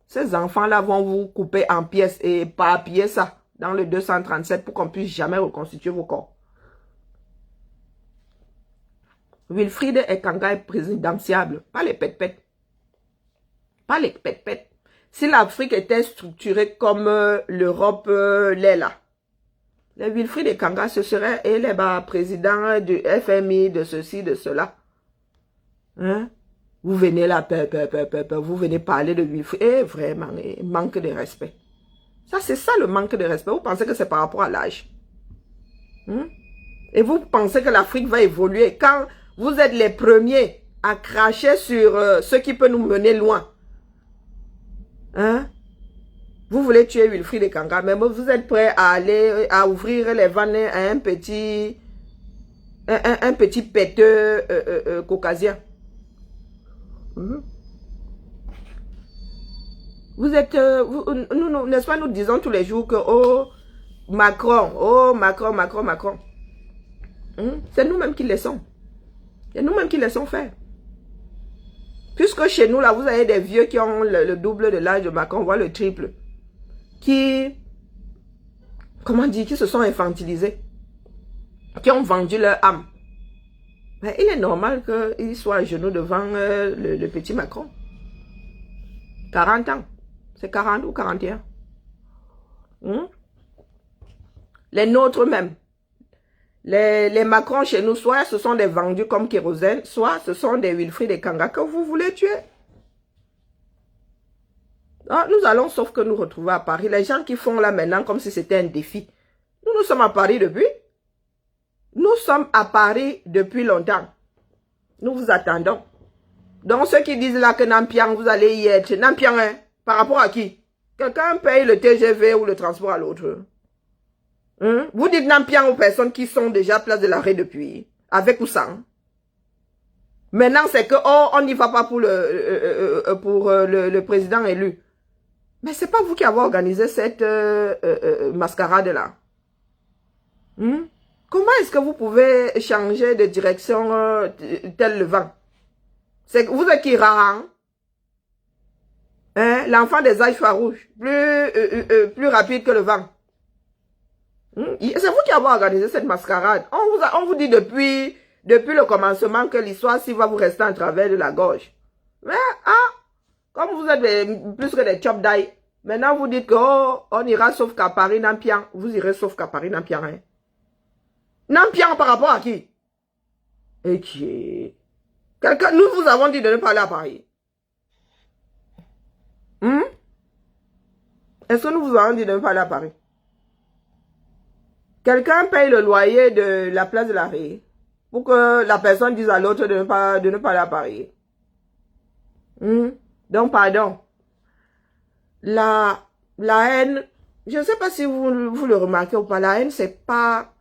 ces enfants-là vont vous couper en pièces et pas pièces ça dans le 237 pour qu'on puisse jamais reconstituer vos corps. Wilfried Ekanga est présidentiable, pas les pète-pète. Pas les pète-pète. Si l'Afrique était structurée comme l'Europe l'est là, les Wilfried Ekanga, ce serait les présidents du FMI, de ceci, de cela. Hein? Vous venez là, vous venez parler de Wilfried. Vraiment, manque de respect. Ça, c'est ça le manque de respect. Vous pensez que c'est par rapport à l'âge. Et vous pensez que l'Afrique va évoluer quand vous êtes les premiers à cracher sur ce qui peut nous mener loin. Hein? Vous voulez tuer Wilfried Ekanga, mais vous êtes prêt à aller à ouvrir les vannes à un petit péteux caucasien. Vous êtes, n'est-ce pas, nous disons tous les jours que, oh, Macron, Macron. C'est nous-mêmes qui laissons. C'est nous-mêmes qui laissons faire. Puisque chez nous, là, vous avez des vieux qui ont le double de l'âge de Macron, voire le triple. Qui, comment dire, qui se sont infantilisés. Qui ont vendu leur âme. Mais il est normal qu'ils soient à genoux devant le petit Macron. 40 ans. C'est 40 ou 41. Les nôtres même. Les Macron chez nous, soit ce sont des vendus comme kérosène, soit ce sont des Wilfried Ekanga que vous voulez tuer. Ah, nous allons sauf que nous retrouver à Paris. Les gens qui font là maintenant comme si c'était un défi. Nous sommes à Paris depuis. Nous sommes à Paris depuis longtemps. Nous vous attendons. Donc ceux qui disent là que Nampiang, vous allez y être. Nampiang, hein, par rapport à qui? Quelqu'un paye le TGV ou le transport à l'autre. Vous dites Nampiang aux personnes qui sont déjà place de l'arrêt depuis. Avec ou sans. Maintenant c'est que, oh, on n'y va pas pour le président élu. Mais c'est pas vous qui avez organisé cette mascarade là. Comment est-ce que vous pouvez changer de direction tel le vent? C'est que vous êtes qui rare, hein? L'enfant des âges farouches, plus rapide que le vent. C'est vous qui avez organisé cette mascarade. On vous dit depuis le commencement que l'histoire s'il va vous rester en travers de la gorge. Mais comme vous êtes plus que des chop d'ail, maintenant vous dites que on ira sauf qu'à Paris Nampiang. Vous irez sauf qu'à Paris Nampiang. Hein? Nampiang par rapport à qui? Et qui? Quelqu'un, nous vous avons dit de ne pas aller à Paris. Est-ce que nous vous avons dit de ne pas aller à Paris? Quelqu'un paye le loyer de la place de l'Arrêt pour que la personne dise à l'autre de ne pas aller à Paris. Donc, pardon. La haine Je ne sais pas si vous le remarquez ou pas, la haine, c'est pas...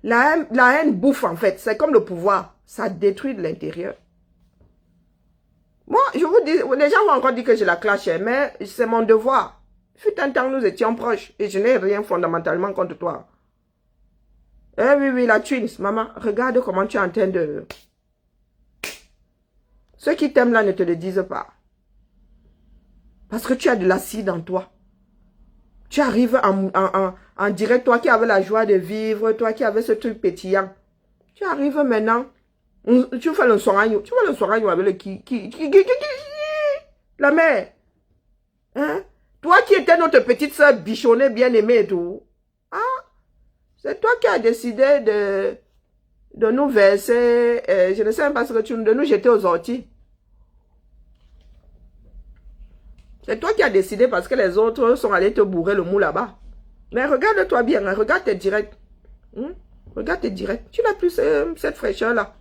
La haine bouffe, en fait. C'est comme le pouvoir. Ça détruit de l'intérieur. Moi, je vous dis, les gens vont encore dire que je la clash, mais c'est mon devoir. Fut un temps, nous étions proches et je n'ai rien fondamentalement contre toi. Eh oui, oui, la twins, maman, regarde comment tu es en train de... Ceux qui t'aiment là ne te le disent pas. Parce que tu as de l'acide en toi. Tu arrives en direct, toi qui avais la joie de vivre, toi qui avais ce truc pétillant. Tu arrives maintenant, tu fais le soiragno. Tu fais le soiragno avec le la mère. Hein? Toi qui étais notre petite soeur bichonnée, bien-aimée et tout. Ah, c'est toi qui as décidé de nous verser, je ne sais pas ce que de nous jeter aux orties. C'est toi qui as décidé parce que les autres sont allés te bourrer le mou là-bas. Mais regarde-toi bien, hein, regarde tes directs. Regarde tes directs. Tu n'as plus cette fraîcheur-là.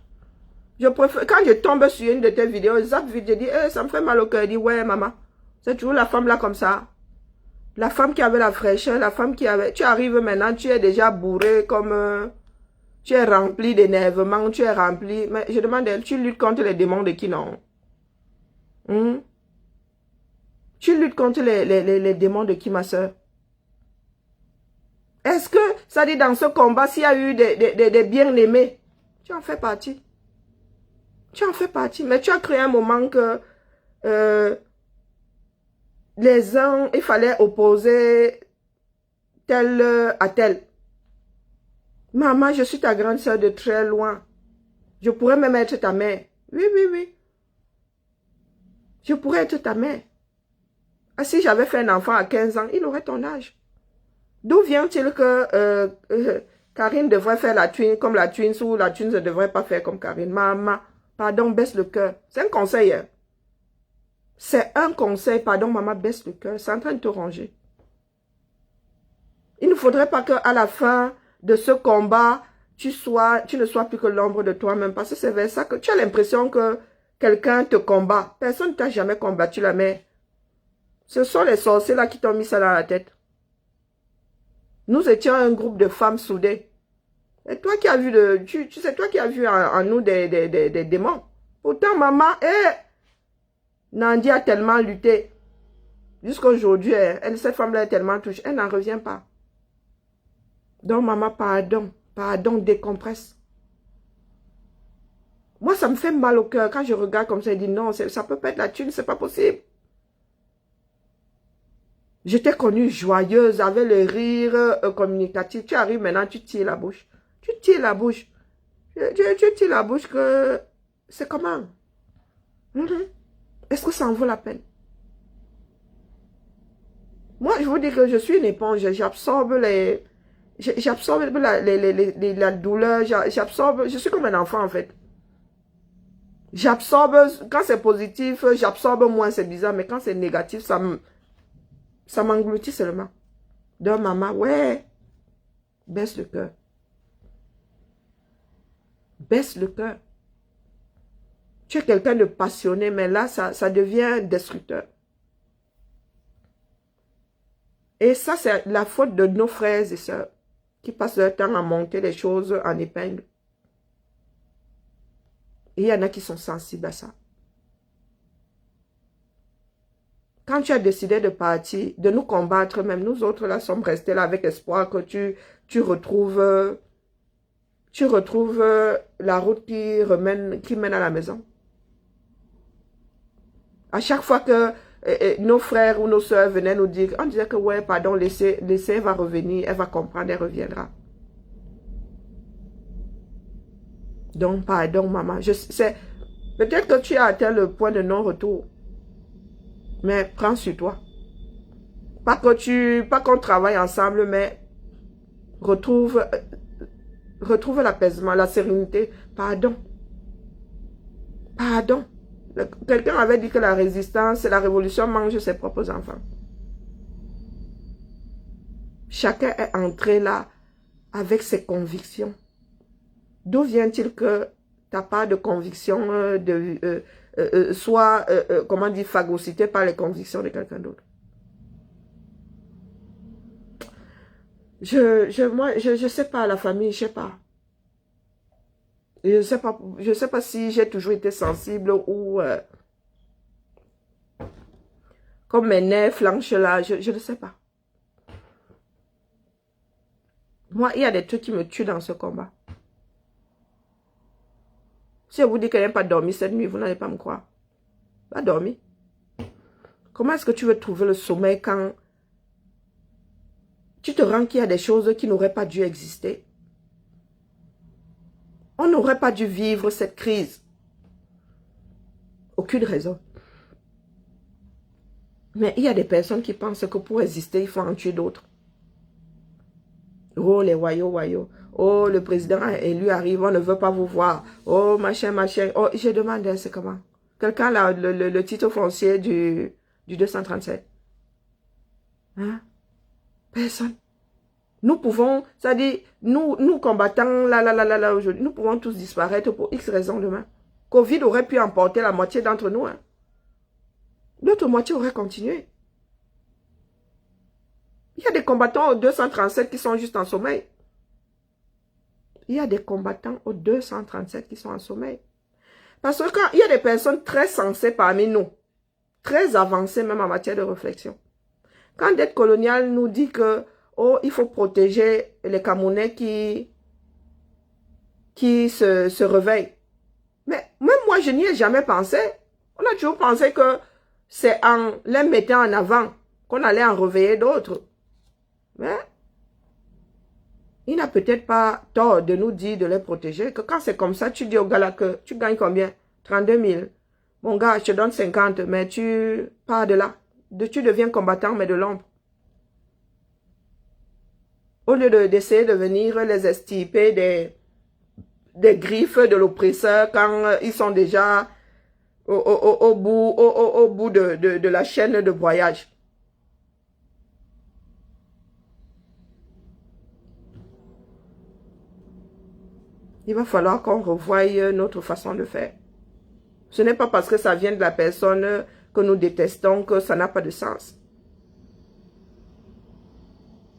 Je préfère, quand je tombe sur une de tes vidéos, zap vite, je dis, ça me fait mal au cœur. Je dis, ouais, maman, c'est toujours la femme là comme ça. La femme qui avait la fraîcheur, la femme qui avait... Tu arrives maintenant, tu es déjà bourré comme... tu es rempli d'énervement, tu es rempli... Mais je demande, tu luttes contre les démons de qui, non? Tu luttes contre les démons de qui, ma soeur? Est-ce que, ça dit, dans ce combat, s'il y a eu des bien-aimés, tu en fais partie. Tu en fais partie. Mais tu as créé un moment que les uns, il fallait opposer tel à tel. Maman, je suis ta grande soeur de très loin. Je pourrais même être ta mère. Oui, oui, oui. Je pourrais être ta mère. Ah, si j'avais fait un enfant à 15 ans, il aurait ton âge. D'où vient-il que Karine devrait faire la twin comme la twin ou la twin ne devrait pas faire comme Karine? Maman, pardon, baisse le cœur. C'est un conseil. Hein? C'est un conseil. Pardon, maman, baisse le cœur. C'est en train de te ranger. Il ne faudrait pas qu'à la fin de ce combat, tu ne sois plus que l'ombre de toi-même. Parce que c'est vers ça que tu as l'impression que quelqu'un te combat. Personne ne t'a jamais combattu la mère. Ce sont les sorciers là qui t'ont mis ça dans la tête. Nous étions un groupe de femmes soudées. Et toi qui as vu c'est toi qui as vu en nous des démons. Pourtant, maman, Nandi a tellement lutté. Jusqu'à aujourd'hui, cette femme-là est tellement touchée. Elle n'en revient pas. Donc, maman, pardon. Pardon, décompresse. Moi, ça me fait mal au cœur. Quand je regarde comme ça, je dis non, ça peut pas être la thune, c'est pas possible. Je t'ai connue joyeuse, avec le rire communicatif. Tu arrives maintenant, tu tires la bouche. Tu tires la bouche. Tu tires la bouche que... C'est comment? Est-ce que ça en vaut la peine? Moi, je vous dis que je suis une éponge. J'absorbe j'absorbe la douleur. J'absorbe... Je suis comme un enfant, en fait. J'absorbe... Quand c'est positif, j'absorbe moins, c'est bizarre. Mais quand c'est négatif, ça m'engloutit seulement. Donc, maman, ouais, baisse le cœur. Baisse le cœur. Tu es quelqu'un de passionné, mais là, ça devient destructeur. Et ça, c'est la faute de nos frères et sœurs qui passent leur temps à monter les choses en épingle. Et il y en a qui sont sensibles à ça. Quand tu as décidé de partir, de nous combattre, même nous autres là sommes restés là avec espoir que tu retrouves la route qui mène à la maison. À chaque fois que nos frères ou nos soeurs venaient nous dire, on disait que ouais, pardon, laissez, elle va revenir, elle va comprendre, elle reviendra. Donc, pardon, maman. Peut-être que tu as atteint le point de non-retour. Mais prends sur toi. Pas qu'on travaille ensemble, mais retrouve l'apaisement, la sérénité. Pardon. Pardon. Quelqu'un avait dit que la résistance, la révolution mange ses propres enfants. Chacun est entré là avec ses convictions. D'où vient-il que tu n'as pas de conviction soit, comment dire, phagocyté par les convictions de quelqu'un d'autre? Moi, je sais pas, la famille, je sais pas. Je sais pas si j'ai toujours été sensible ou comme mes nerfs flanchent là, je ne sais pas. Moi, il y a des trucs qui me tuent dans ce combat. Si je vous dis que je n'ai pas dormi cette nuit, vous n'allez pas me croire. Pas dormi. Comment est-ce que tu veux trouver le sommeil quand tu te rends qu'il y a des choses qui n'auraient pas dû exister? On n'aurait pas dû vivre cette crise. Aucune raison. Mais il y a des personnes qui pensent que pour exister, il faut en tuer d'autres. Oh, les wayo. Oh, le président élu arrive, on ne veut pas vous voir. Oh, machin. Oh, je demande, c'est comment? Quelqu'un a le titre foncier du 237. Hein? Personne. Nous pouvons, c'est-à-dire, nous combattants, là, aujourd'hui, nous pouvons tous disparaître pour X raisons demain. Covid aurait pu emporter la moitié d'entre nous. Hein. L'autre moitié aurait continué. Il y a des combattants au 237 qui sont juste en sommeil. Il y a des combattants au 237 qui sont en sommeil. Parce que quand il y a des personnes très sensées parmi nous, très avancées même en matière de réflexion, quand dette coloniale nous dit que oh, il faut protéger les Camerounais qui se réveillent. Mais même moi, je n'y ai jamais pensé. On a toujours pensé que c'est en les mettant en avant qu'on allait en réveiller d'autres. Mais il n'a peut-être pas tort de nous dire de les protéger. Que quand c'est comme ça, tu dis au gars là que tu gagnes combien? 32 000. Mon gars, je te donne 50, mais tu pars de là. Tu deviens combattant, mais de l'ombre. Au lieu d'essayer de venir les extirper des griffes de l'oppresseur quand ils sont déjà au bout de la chaîne de broyage. Il va falloir qu'on revoie notre façon de faire. Ce n'est pas parce que ça vient de la personne que nous détestons que ça n'a pas de sens.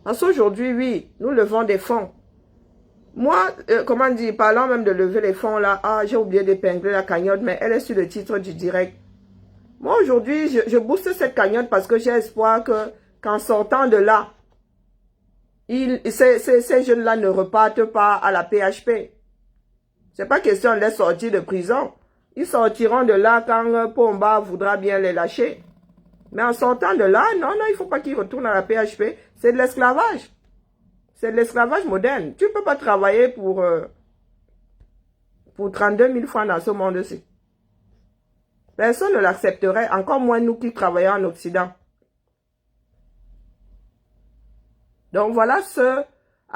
Parce qu'aujourd'hui, oui, nous levons des fonds. Moi, comment dire, parlant même de lever les fonds là, ah, j'ai oublié d'épingler la cagnotte, mais elle est sur le titre du direct. Moi, aujourd'hui, je booste cette cagnotte parce que j'ai espoir qu'en sortant de là, ces jeunes-là ne repartent pas à la PHP. C'est pas question de les sortir de prison. Ils sortiront de là quand Pomba voudra bien les lâcher. Mais en sortant de là, non, il ne faut pas qu'ils retournent à la PHP. C'est de l'esclavage. C'est de l'esclavage moderne. Tu ne peux pas travailler pour 32 000 francs dans ce monde-ci. Personne ne l'accepterait, encore moins nous qui travaillons en Occident. Donc voilà ce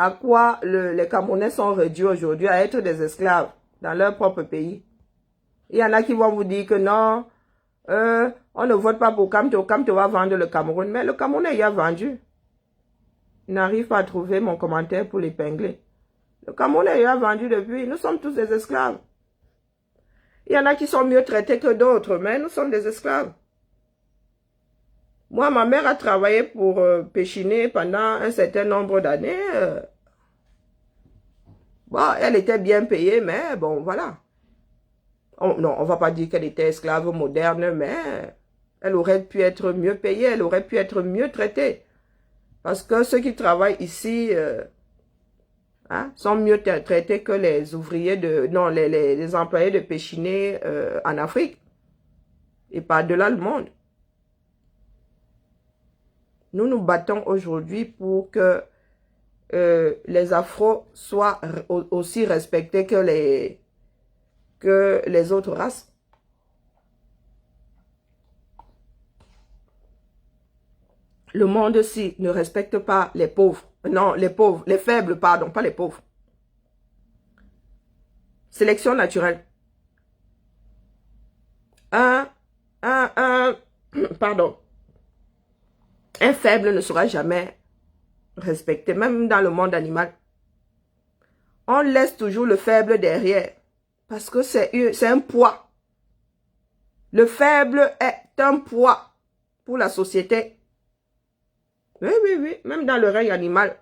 à quoi les Camerounais sont réduits aujourd'hui, à être des esclaves dans leur propre pays. Il y en a qui vont vous dire que non, on ne vote pas pour Kamto, Kamto va vendre le Cameroun. Mais le Cameroun y a vendu. Il n'arrive pas à trouver mon commentaire pour l'épingler. Le Cameroun y a vendu depuis. Nous sommes tous des esclaves. Il y en a qui sont mieux traités que d'autres, mais nous sommes des esclaves. Moi, ma mère a travaillé pour Péchiné pendant un certain nombre d'années. Bon, elle était bien payée, mais bon, voilà. Non, on ne va pas dire qu'elle était esclave moderne, mais elle aurait pu être mieux payée, elle aurait pu être mieux traitée. Parce que ceux qui travaillent ici sont mieux traités que les ouvriers les employés de Péchiné en Afrique. Et par-delà le monde. Nous nous battons aujourd'hui pour que les Afros soient aussi respectés que les autres races. Le monde-ci ne respecte pas les pauvres. Non, les pauvres, les faibles, pardon, pas les pauvres. Sélection naturelle. Pardon. Un faible ne sera jamais respecté, même dans le monde animal. On laisse toujours le faible derrière, parce que c'est un poids. Le faible est un poids pour la société. Oui, même dans le règne animal.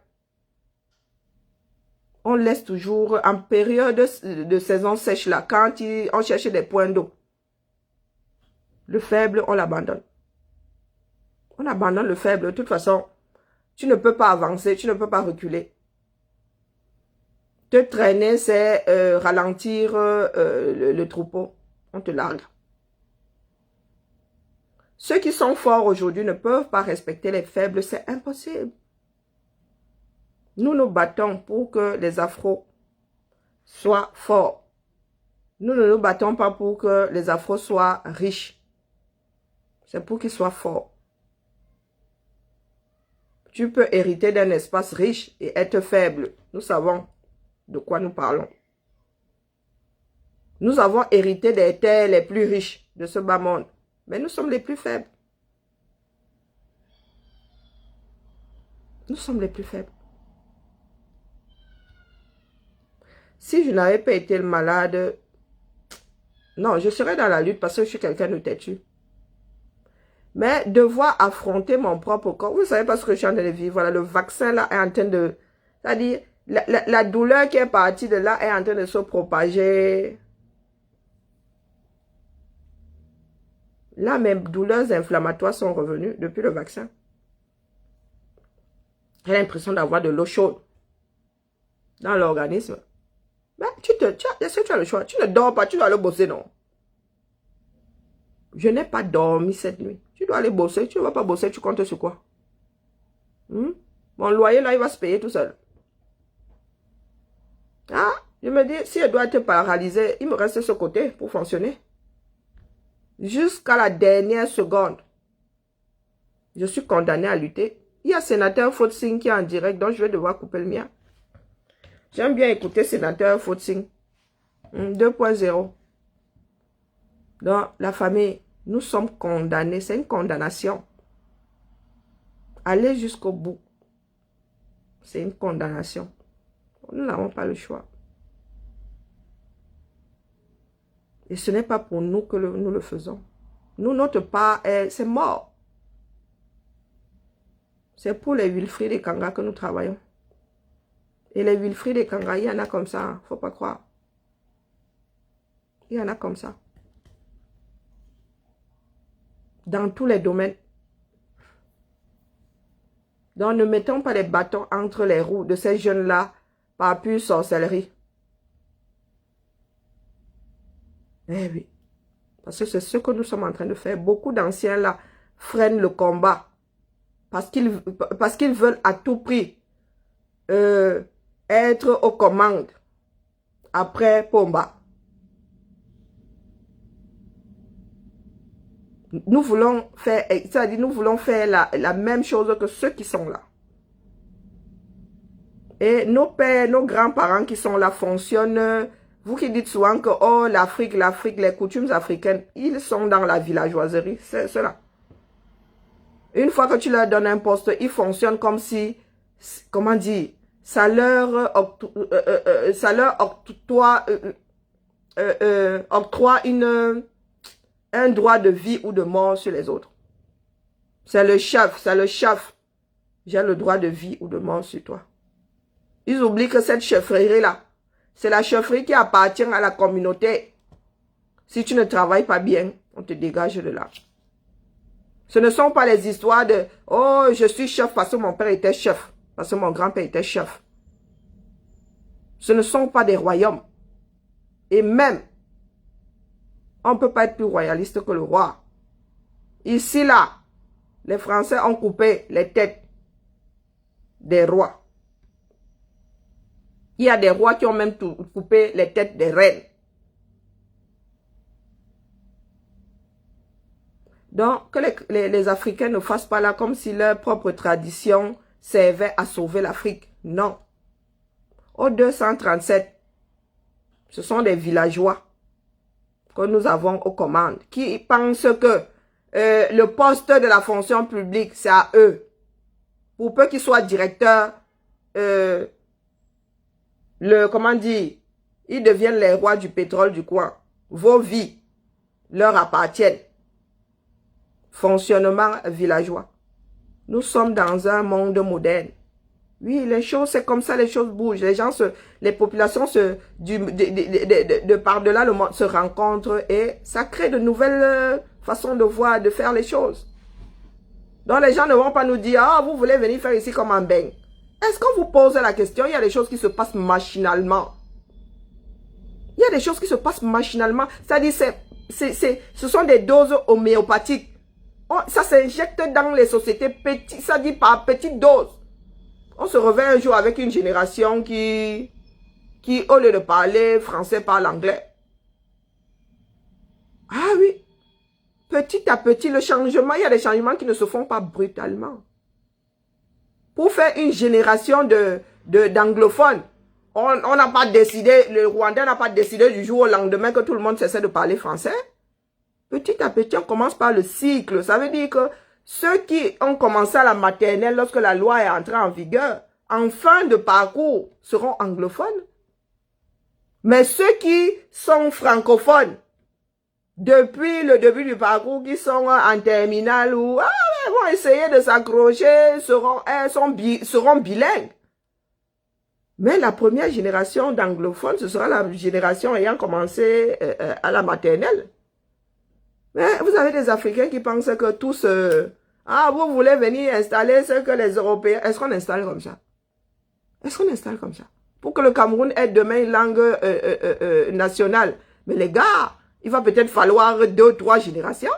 on laisse toujours en période de saison sèche là, quand on cherche des points d'eau. Le faible, on l'abandonne. On abandonne le faible. De toute façon, tu ne peux pas avancer, tu ne peux pas reculer. Te traîner, c'est ralentir le troupeau. On te largue. Ceux qui sont forts aujourd'hui ne peuvent pas respecter les faibles, c'est impossible. Nous nous battons pour que les Afros soient forts. Nous ne nous battons pas pour que les Afros soient riches. C'est pour qu'ils soient forts. Tu peux hériter d'un espace riche et être faible. Nous savons de quoi nous parlons. Nous avons hérité des terres les plus riches de ce bas monde. Mais nous sommes les plus faibles. Nous sommes les plus faibles. Si je n'avais pas été malade, non, je serais dans la lutte parce que je suis quelqu'un de têtu. Mais devoir affronter mon propre corps, vous savez pas ce que je suis en train de vivre. Voilà, le vaccin là est en train de... C'est-à-dire, la douleur qui est partie de là est en train de se propager. Là, mes douleurs inflammatoires sont revenues depuis le vaccin. J'ai l'impression d'avoir de l'eau chaude dans l'organisme. Mais est-ce que tu as le choix? Tu ne dors pas, tu dois aller bosser, non? Je n'ai pas dormi cette nuit. Tu dois aller bosser, tu ne vas pas bosser, tu comptes sur quoi? Mon loyer, là, il va se payer tout seul. Ah, je me dis, si je dois être paralysé, il me reste ce côté pour fonctionner. Jusqu'à la dernière seconde, je suis condamné à lutter. Il y a sénateur Fotsing qui est en direct, donc je vais devoir couper le mien. J'aime bien écouter sénateur Fotsing. 2.0. Donc, la famille, nous sommes condamnés. C'est une condamnation. Allez jusqu'au bout. C'est une condamnation. Nous n'avons pas le choix. Et ce n'est pas pour nous que nous le faisons. Nous, notre part, c'est mort. C'est pour les Wilfried et Kanga que nous travaillons. Et les Wilfried et Kanga, il y en a comme ça. Il ne faut pas croire. Il y en a comme ça. Dans tous les domaines. Donc, ne mettons pas les bâtons entre les roues de ces jeunes-là par pure sorcellerie. Eh oui. Parce que c'est ce que nous sommes en train de faire. Beaucoup d'anciens là freinent le combat. Parce qu'ils veulent à tout prix être aux commandes. Après Pomba. Nous voulons faire, c'est-à-dire nous voulons faire la même chose que ceux qui sont là. Et nos pères, nos grands-parents qui sont là fonctionnent. Vous qui dites souvent que oh, l'Afrique, les coutumes africaines, ils sont dans la villageoiserie. C'est cela. Une fois que tu leur donnes un poste, ils fonctionnent comme si, comment dire, ça leur octroie un droit de vie ou de mort sur les autres. C'est le chef. J'ai le droit de vie ou de mort sur toi. Ils oublient que cette chefferie-là, c'est la chefferie qui appartient à la communauté. Si tu ne travailles pas bien, on te dégage de là. Ce ne sont pas les histoires de « Oh, je suis chef parce que mon père était chef, parce que mon grand-père était chef. » Ce ne sont pas des royaumes. Et même, on ne peut pas être plus royaliste que le roi. Ici, là, les Français ont coupé les têtes des rois. Il y a des rois qui ont même coupé les têtes des reines. Donc, que les Africains ne fassent pas là comme si leur propre tradition servait à sauver l'Afrique. Non. Au 237, ce sont des villageois que nous avons aux commandes qui pensent que le poste de la fonction publique, c'est à eux. Pour peu qu'ils soient directeurs, comment dire, ils deviennent les rois du pétrole du coin. Vos vies leur appartiennent. Fonctionnement villageois. Nous sommes dans un monde moderne. Oui, les choses, c'est comme ça, les choses bougent. Les populations de par-delà le monde se rencontrent et ça crée de nouvelles façons de voir, de faire les choses. Donc les gens ne vont pas nous dire, ah, vous voulez venir faire ici comme un beigne. Est-ce qu'on vous pose la question? Il y a des choses qui se passent machinalement. Il y a des choses qui se passent machinalement. C'est-à-dire, ce sont des doses homéopathiques. Ça s'injecte dans les sociétés ça dit par petites doses. On se réveille un jour avec une génération qui au lieu de parler français, parle anglais. Ah oui. Petit à petit, le changement, il y a des changements qui ne se font pas brutalement. Pour faire une génération d'anglophones, on n'a pas décidé, le Rwanda n'a pas décidé du jour au lendemain que tout le monde cessait de parler français. Petit à petit, on commence par le cycle. Ça veut dire que ceux qui ont commencé à la maternelle lorsque la loi est entrée en vigueur, en fin de parcours, seront anglophones. Mais ceux qui sont francophones, depuis le début du parcours, qui sont en terminale ou vont essayer de s'accrocher, seront bilingues. Mais la première génération d'anglophones, ce sera la génération ayant commencé à la maternelle. Mais vous avez des Africains qui pensent que tous... vous voulez venir installer ce que les Européens... Est-ce qu'on installe comme ça? Est-ce qu'on installe comme ça? Pour que le Cameroun ait demain une langue nationale. Mais les gars, il va peut-être falloir 2 ou 3 générations.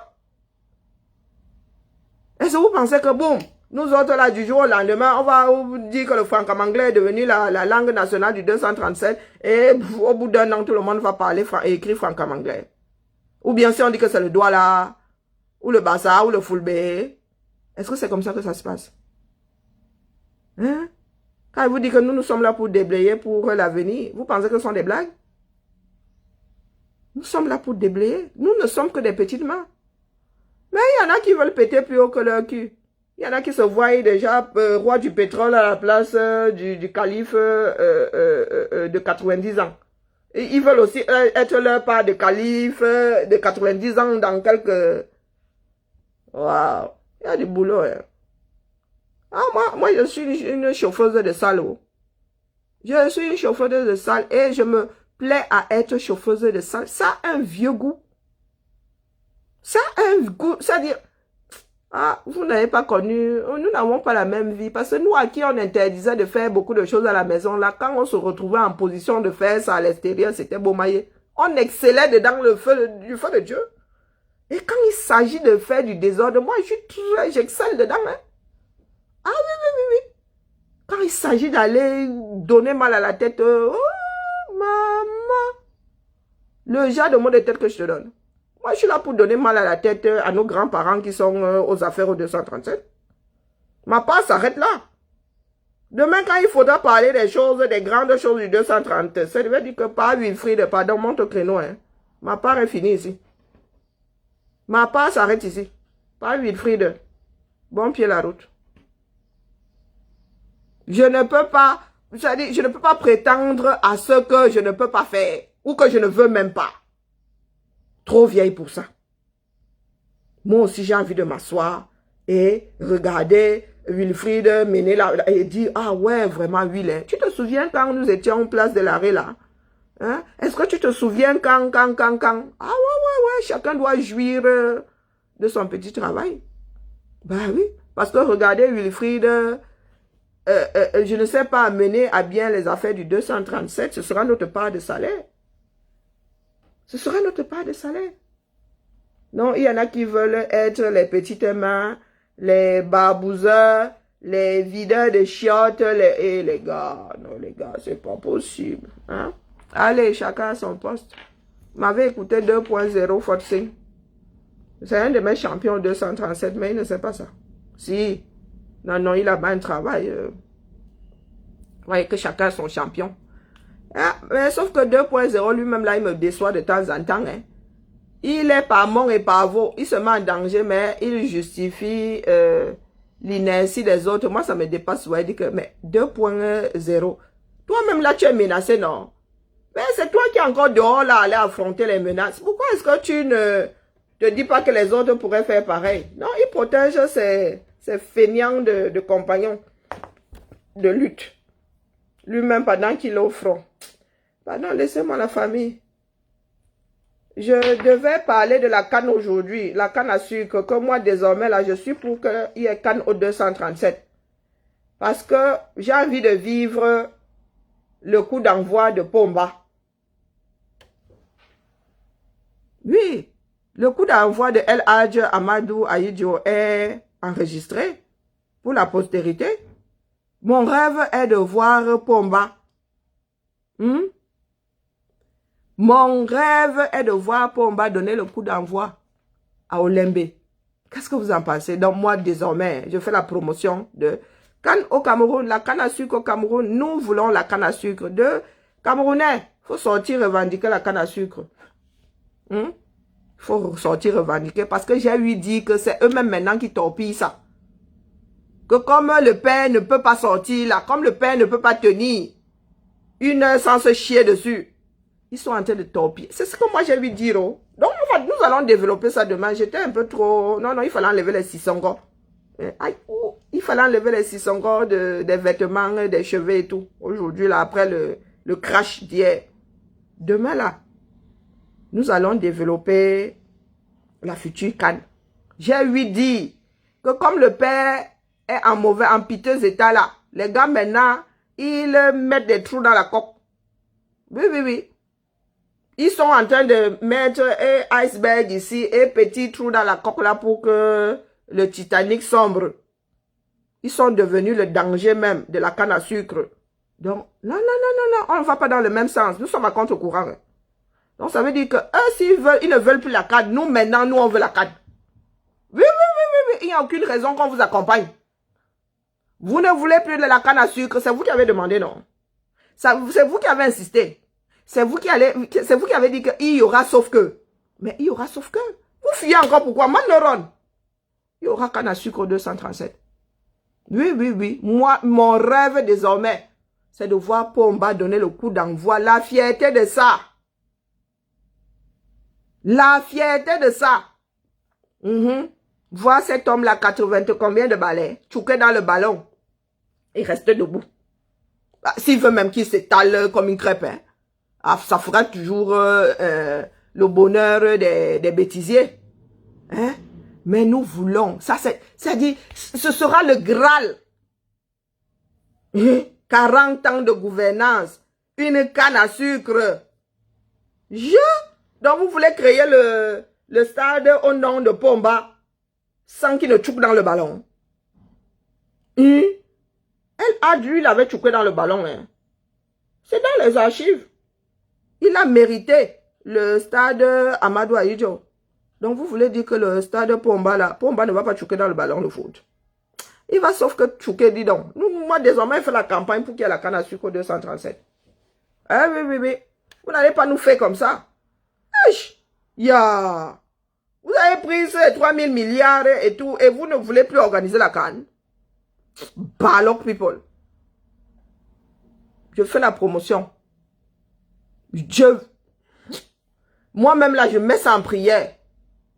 Est-ce que vous pensez que, boum, nous autres là, du jour au lendemain, on va vous dire que le franc-anglais est devenu la langue nationale du 237 et au bout d'un an, tout le monde va parler et écrire franc-anglais. Ou bien si on dit que c'est le Douala, ou le Bassa, ou le Fulbe. Est-ce que c'est comme ça que ça se passe? Hein? Quand il vous dit que nous sommes là pour déblayer pour l'avenir, vous pensez que ce sont des blagues? Nous sommes là pour déblayer. Nous ne sommes que des petites mains. Mais il y en a qui veulent péter plus haut que leur cul. Il y en a qui se voient déjà roi du pétrole à la place du calife de 90 ans. Et ils veulent aussi être leur part de calife de 90 ans dans quelques... Waouh, il y a du boulot. Hein. Ah, moi, je suis une chauffeuse de salle. Je suis une chauffeuse de salle et je me plais à être chauffeuse de salle. Ça a un vieux goût. Ça a un goût, c'est-à-dire... Ah, vous n'avez pas connu, nous n'avons pas la même vie. Parce que nous, à qui on interdisait de faire beaucoup de choses à la maison, là, quand on se retrouvait en position de faire ça à l'extérieur, c'était beau maillé. On excellait dedans du feu de Dieu. Et quand il s'agit de faire du désordre, moi, j'excelle dedans. Hein. Ah oui. Quand il s'agit d'aller donner mal à la tête, oh, maman. Le genre de mot de tête que je te donne. Moi, je suis là pour donner mal à la tête à nos grands-parents qui sont aux affaires au 237. Ma part s'arrête là. Demain, quand il faudra parler des choses, des grandes choses du 237, ça veut dire que pas Wilfried, pardon, monte au créneau. Hein. Ma part est finie ici. Ma part s'arrête ici. Pas Wilfried. Bon pied la route. Je ne peux pas, je ne peux pas prétendre à ce que je ne peux pas faire ou que je ne veux même pas. Trop vieille pour ça. Moi aussi, j'ai envie de m'asseoir et regarder Wilfried mener et dire, ah ouais, vraiment, Will, hein. Tu te souviens quand nous étions en place de l'arrêt là? Hein? Est-ce que tu te souviens quand? Ah ouais, chacun doit jouir de son petit travail. Ben oui, parce que regardez Wilfried, je ne sais pas mener à bien les affaires du 237, ce sera notre part de salaire. Ce sera notre part de salaire. Non, il y en a qui veulent être les petites mains, les barbouseurs, les videurs de chiottes, et les gars, non les gars, c'est pas possible. Hein? Allez, chacun à son poste. M'avait écouté 2.0 Forcing. C'est un de mes champions 237, mais il ne sait pas ça. Si, non, il a bien un travail. Vous voyez que chacun a son champion. Ah, mais sauf que 2.0 lui-même là, il me déçoit de temps en temps. Hein. Il est par mon et par vos. Il se met en danger, mais il justifie l'inertie des autres. Moi, ça me dépasse. Ouais, dit que, mais 2.0. Toi-même là, tu es menacé, non? Mais c'est toi qui es encore dehors là, aller affronter les menaces. Pourquoi est-ce que tu ne te dis pas que les autres pourraient faire pareil? Non, il protège ses feignants de compagnons. de lutte. Lui-même, pendant qu'il est au front. Pardon, laissez-moi la famille. Je devais parler de la canne aujourd'hui, la canne à sucre, que moi, désormais, là, je suis pour qu'il y ait canne au 237. Parce que j'ai envie de vivre le coup d'envoi de Pomba. Oui, le coup d'envoi de El Hadj Amadou Ahidjo est enregistré pour la postérité. Mon rêve est de voir Pomba. Mon rêve est de voir Pomba donner le coup d'envoi à Olembe. Qu'est-ce que vous en pensez? Donc moi, désormais, je fais la promotion de canne au Cameroun, la canne à sucre au Cameroun. Nous voulons la canne à sucre de Camerounais. Il faut sortir revendiquer la canne à sucre. Il faut sortir revendiquer parce que j'ai eu dit que c'est eux-mêmes maintenant qui torpillent ça. Que comme le père ne peut pas sortir là, comme le père ne peut pas tenir une heure sans se chier dessus, ils sont en train de torpiller. C'est ce que moi j'ai vu dire. Oh. Donc nous allons développer ça demain. J'étais un peu trop... Non, il fallait enlever les 600 gars. Il fallait enlever les 600 gars des vêtements, des cheveux et tout. Aujourd'hui, là, après le crash d'hier. Demain, là, nous allons développer la future canne. J'ai lui dit que comme le père est en piteux état là, les gars maintenant, ils mettent des trous dans la coque. Oui. Ils sont en train de mettre un iceberg ici et petit trou dans la coque là pour que le Titanic sombre. Ils sont devenus le danger même de la canne à sucre. Donc, non, on ne va pas dans le même sens. Nous sommes à contre-courant. Donc, ça veut dire que eux, s'ils veulent, ils ne veulent plus la canne. Nous, maintenant, nous, on veut la canne. Oui. Il n'y a aucune raison qu'on vous accompagne. Vous ne voulez plus de la canne à sucre. C'est vous qui avez demandé, non? C'est vous qui avez insisté. C'est vous qui avez dit qu'il y aura sauf que. Mais il y aura sauf que. Vous fuyez encore pourquoi? Manneron. Il y aura canne à sucre 237. Oui. Moi, mon rêve désormais, c'est de voir Pomba donner le coup d'envoi. La fierté de ça. La fierté de ça. Voir cet homme-là, 80 combien de balais, chouquer dans le ballon. Et rester debout. S'il veut même qu'il s'étale comme une crêpe, hein. Ça fera toujours le bonheur des bêtisiers. Hein? Mais nous voulons, c'est-à-dire, ce sera le Graal. 40 ans de gouvernance, une canne à sucre. Donc vous voulez créer le stade au nom de Pomba sans qu'il ne chouque dans le ballon. Elle a dû, il avait chouqué dans le ballon. Hein. C'est dans les archives. Il a mérité le stade Amadou Ahidjo. Donc vous voulez dire que le stade Pomba là, Pomba ne va pas chouquer dans le ballon de foot. Il va sauf que chouquer, dis donc. Moi désormais, il fait la campagne pour qu'il y ait la canne à sucre 237. Oui. Vous n'allez pas nous faire comme ça. Vous avez pris ces 3000 milliards et tout, et vous ne voulez plus organiser la canne. Balok people. Je fais la promotion. Moi-même là, je mets ça en prière.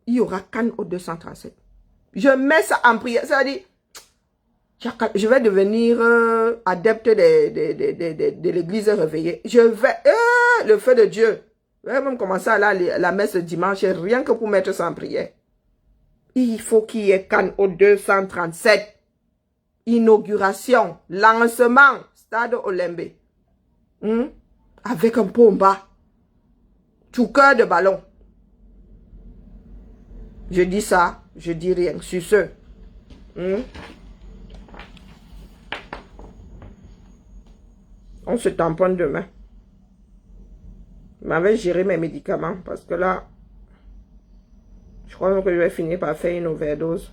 Il y aura canne au 237. Je mets ça en prière. C'est-à-dire, je vais devenir adepte de l'église réveillée. Je vais, le feu de Dieu. Je vais même commencer à aller à la messe dimanche, rien que pour mettre ça en prière. Il faut qu'il y ait canne au 237. Inauguration, lancement, stade Olembe. Avec un Pomba. Tout cœur de ballon. Je dis ça, je dis rien. Sur ce. On se tamponne demain. Je m'avais géré mes médicaments parce que là, je crois que je vais finir par faire une overdose.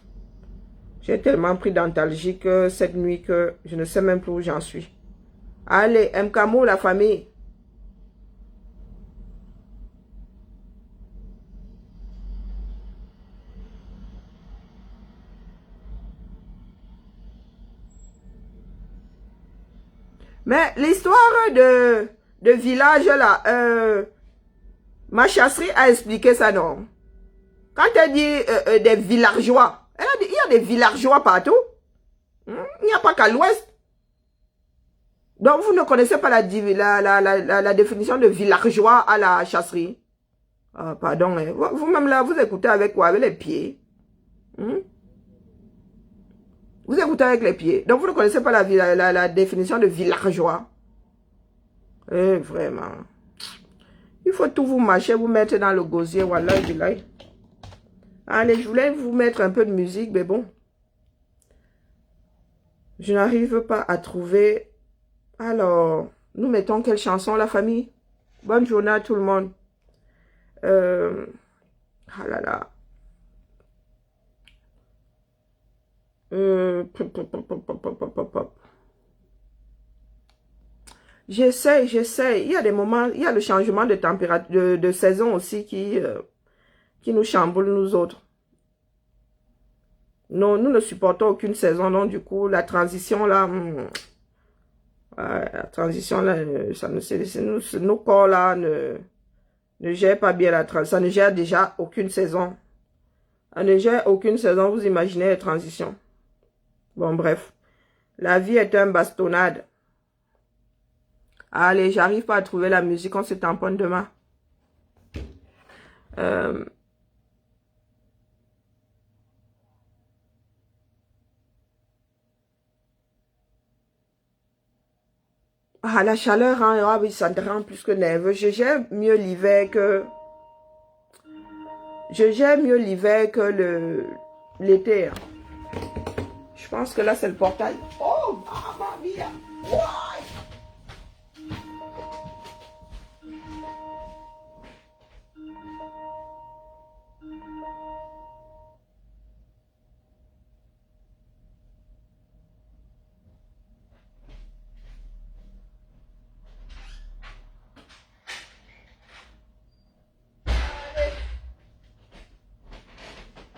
J'ai tellement pris d'antalgique cette nuit que je ne sais même plus où j'en suis. Allez, Mkamou, la famille. Mais l'histoire de village là, ma chasserie a expliqué ça, non? Quand elle dit des villageois, elle a dit, il y a des villageois partout. Il n'y a pas qu'à l'ouest. Donc, vous ne connaissez pas la définition de villageois à la chasserie. Ah, pardon, hein. Vous-même là, vous écoutez avec quoi? Avec les pieds. Hmm? Vous écoutez avec les pieds. Donc, vous ne connaissez pas la définition de villageois. Eh, vraiment. Il faut tout vous mâcher, vous mettre dans le gosier. Voilà, allez, je voulais vous mettre un peu de musique, mais bon. Je n'arrive pas à trouver. Alors, nous mettons quelle chanson, la famille? Bonne journée à tout le monde. Ah là là. J'essaie. Il y a des moments, il y a le changement de température, de saison aussi qui nous chamboule, nous autres. Non, nous ne supportons aucune saison, donc du coup, la transition là, la transition là, ça ne, nos corps là ne gèrent pas bien la transition, ça ne gère déjà aucune saison. Ça ne gère aucune saison, vous imaginez les transitions. Bon, bref. La vie est un bastonnade. Allez, j'arrive pas à trouver la musique, on se tamponne demain. Ah, la chaleur, hein, ah oui, ça te rend plus que nerveux. Je gère mieux l'hiver que... Je gère mieux l'hiver que l'été. Je pense que là, c'est le portail. Oh, mamma mia! Why?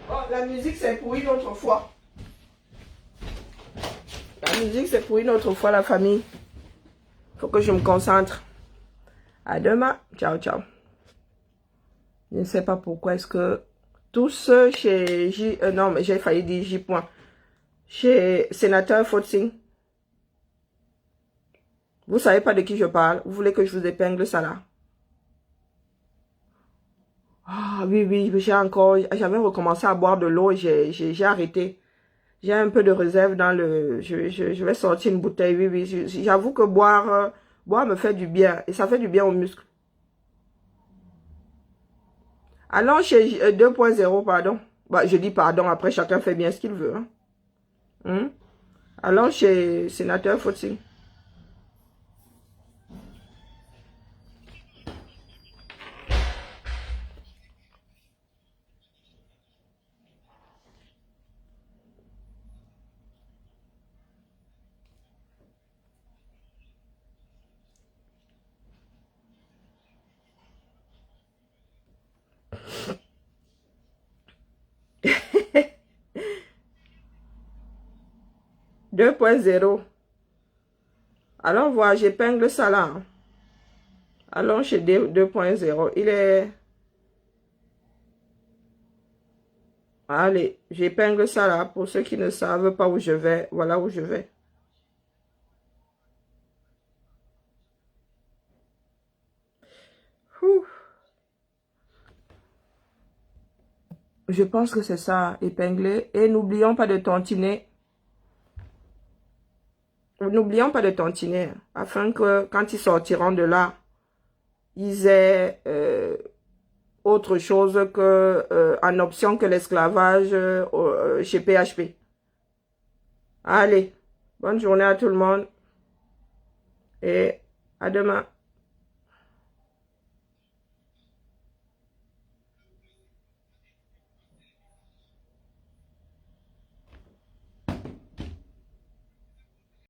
Bon, la musique, c'est pour une autre fois. La musique, c'est pour une autre fois, la famille. Faut que je me concentre. À demain. Ciao, ciao. Je ne sais pas pourquoi est-ce que tous chez J... non, mais j'ai failli dire J. Chez Sénateur Fotsing. Vous savez pas de qui je parle. Vous voulez que je vous épingle ça là? Ah oui, j'avais recommencé à boire de l'eau. J'ai arrêté. J'ai un peu de réserve dans le... Je vais sortir une bouteille, oui. J'avoue que boire me fait du bien. Et ça fait du bien aux muscles. Allons chez 2.0, pardon. Bah, je dis pardon, après chacun fait bien ce qu'il veut. Hein? Allons chez Sénateur Fotsing. Deux point zéro. Allons voir, j'épingle ça là. Allons chez 2.0. Il est... Allez, j'épingle ça là. Pour ceux qui ne savent pas où je vais, voilà où je vais. Ouh. Je pense que c'est ça, épinglé. Et n'oublions pas de tontiner. N'oublions pas de tontiner, afin que quand ils sortiront de là, ils aient autre chose que en option que l'esclavage chez PHP. Allez, bonne journée à tout le monde et à demain.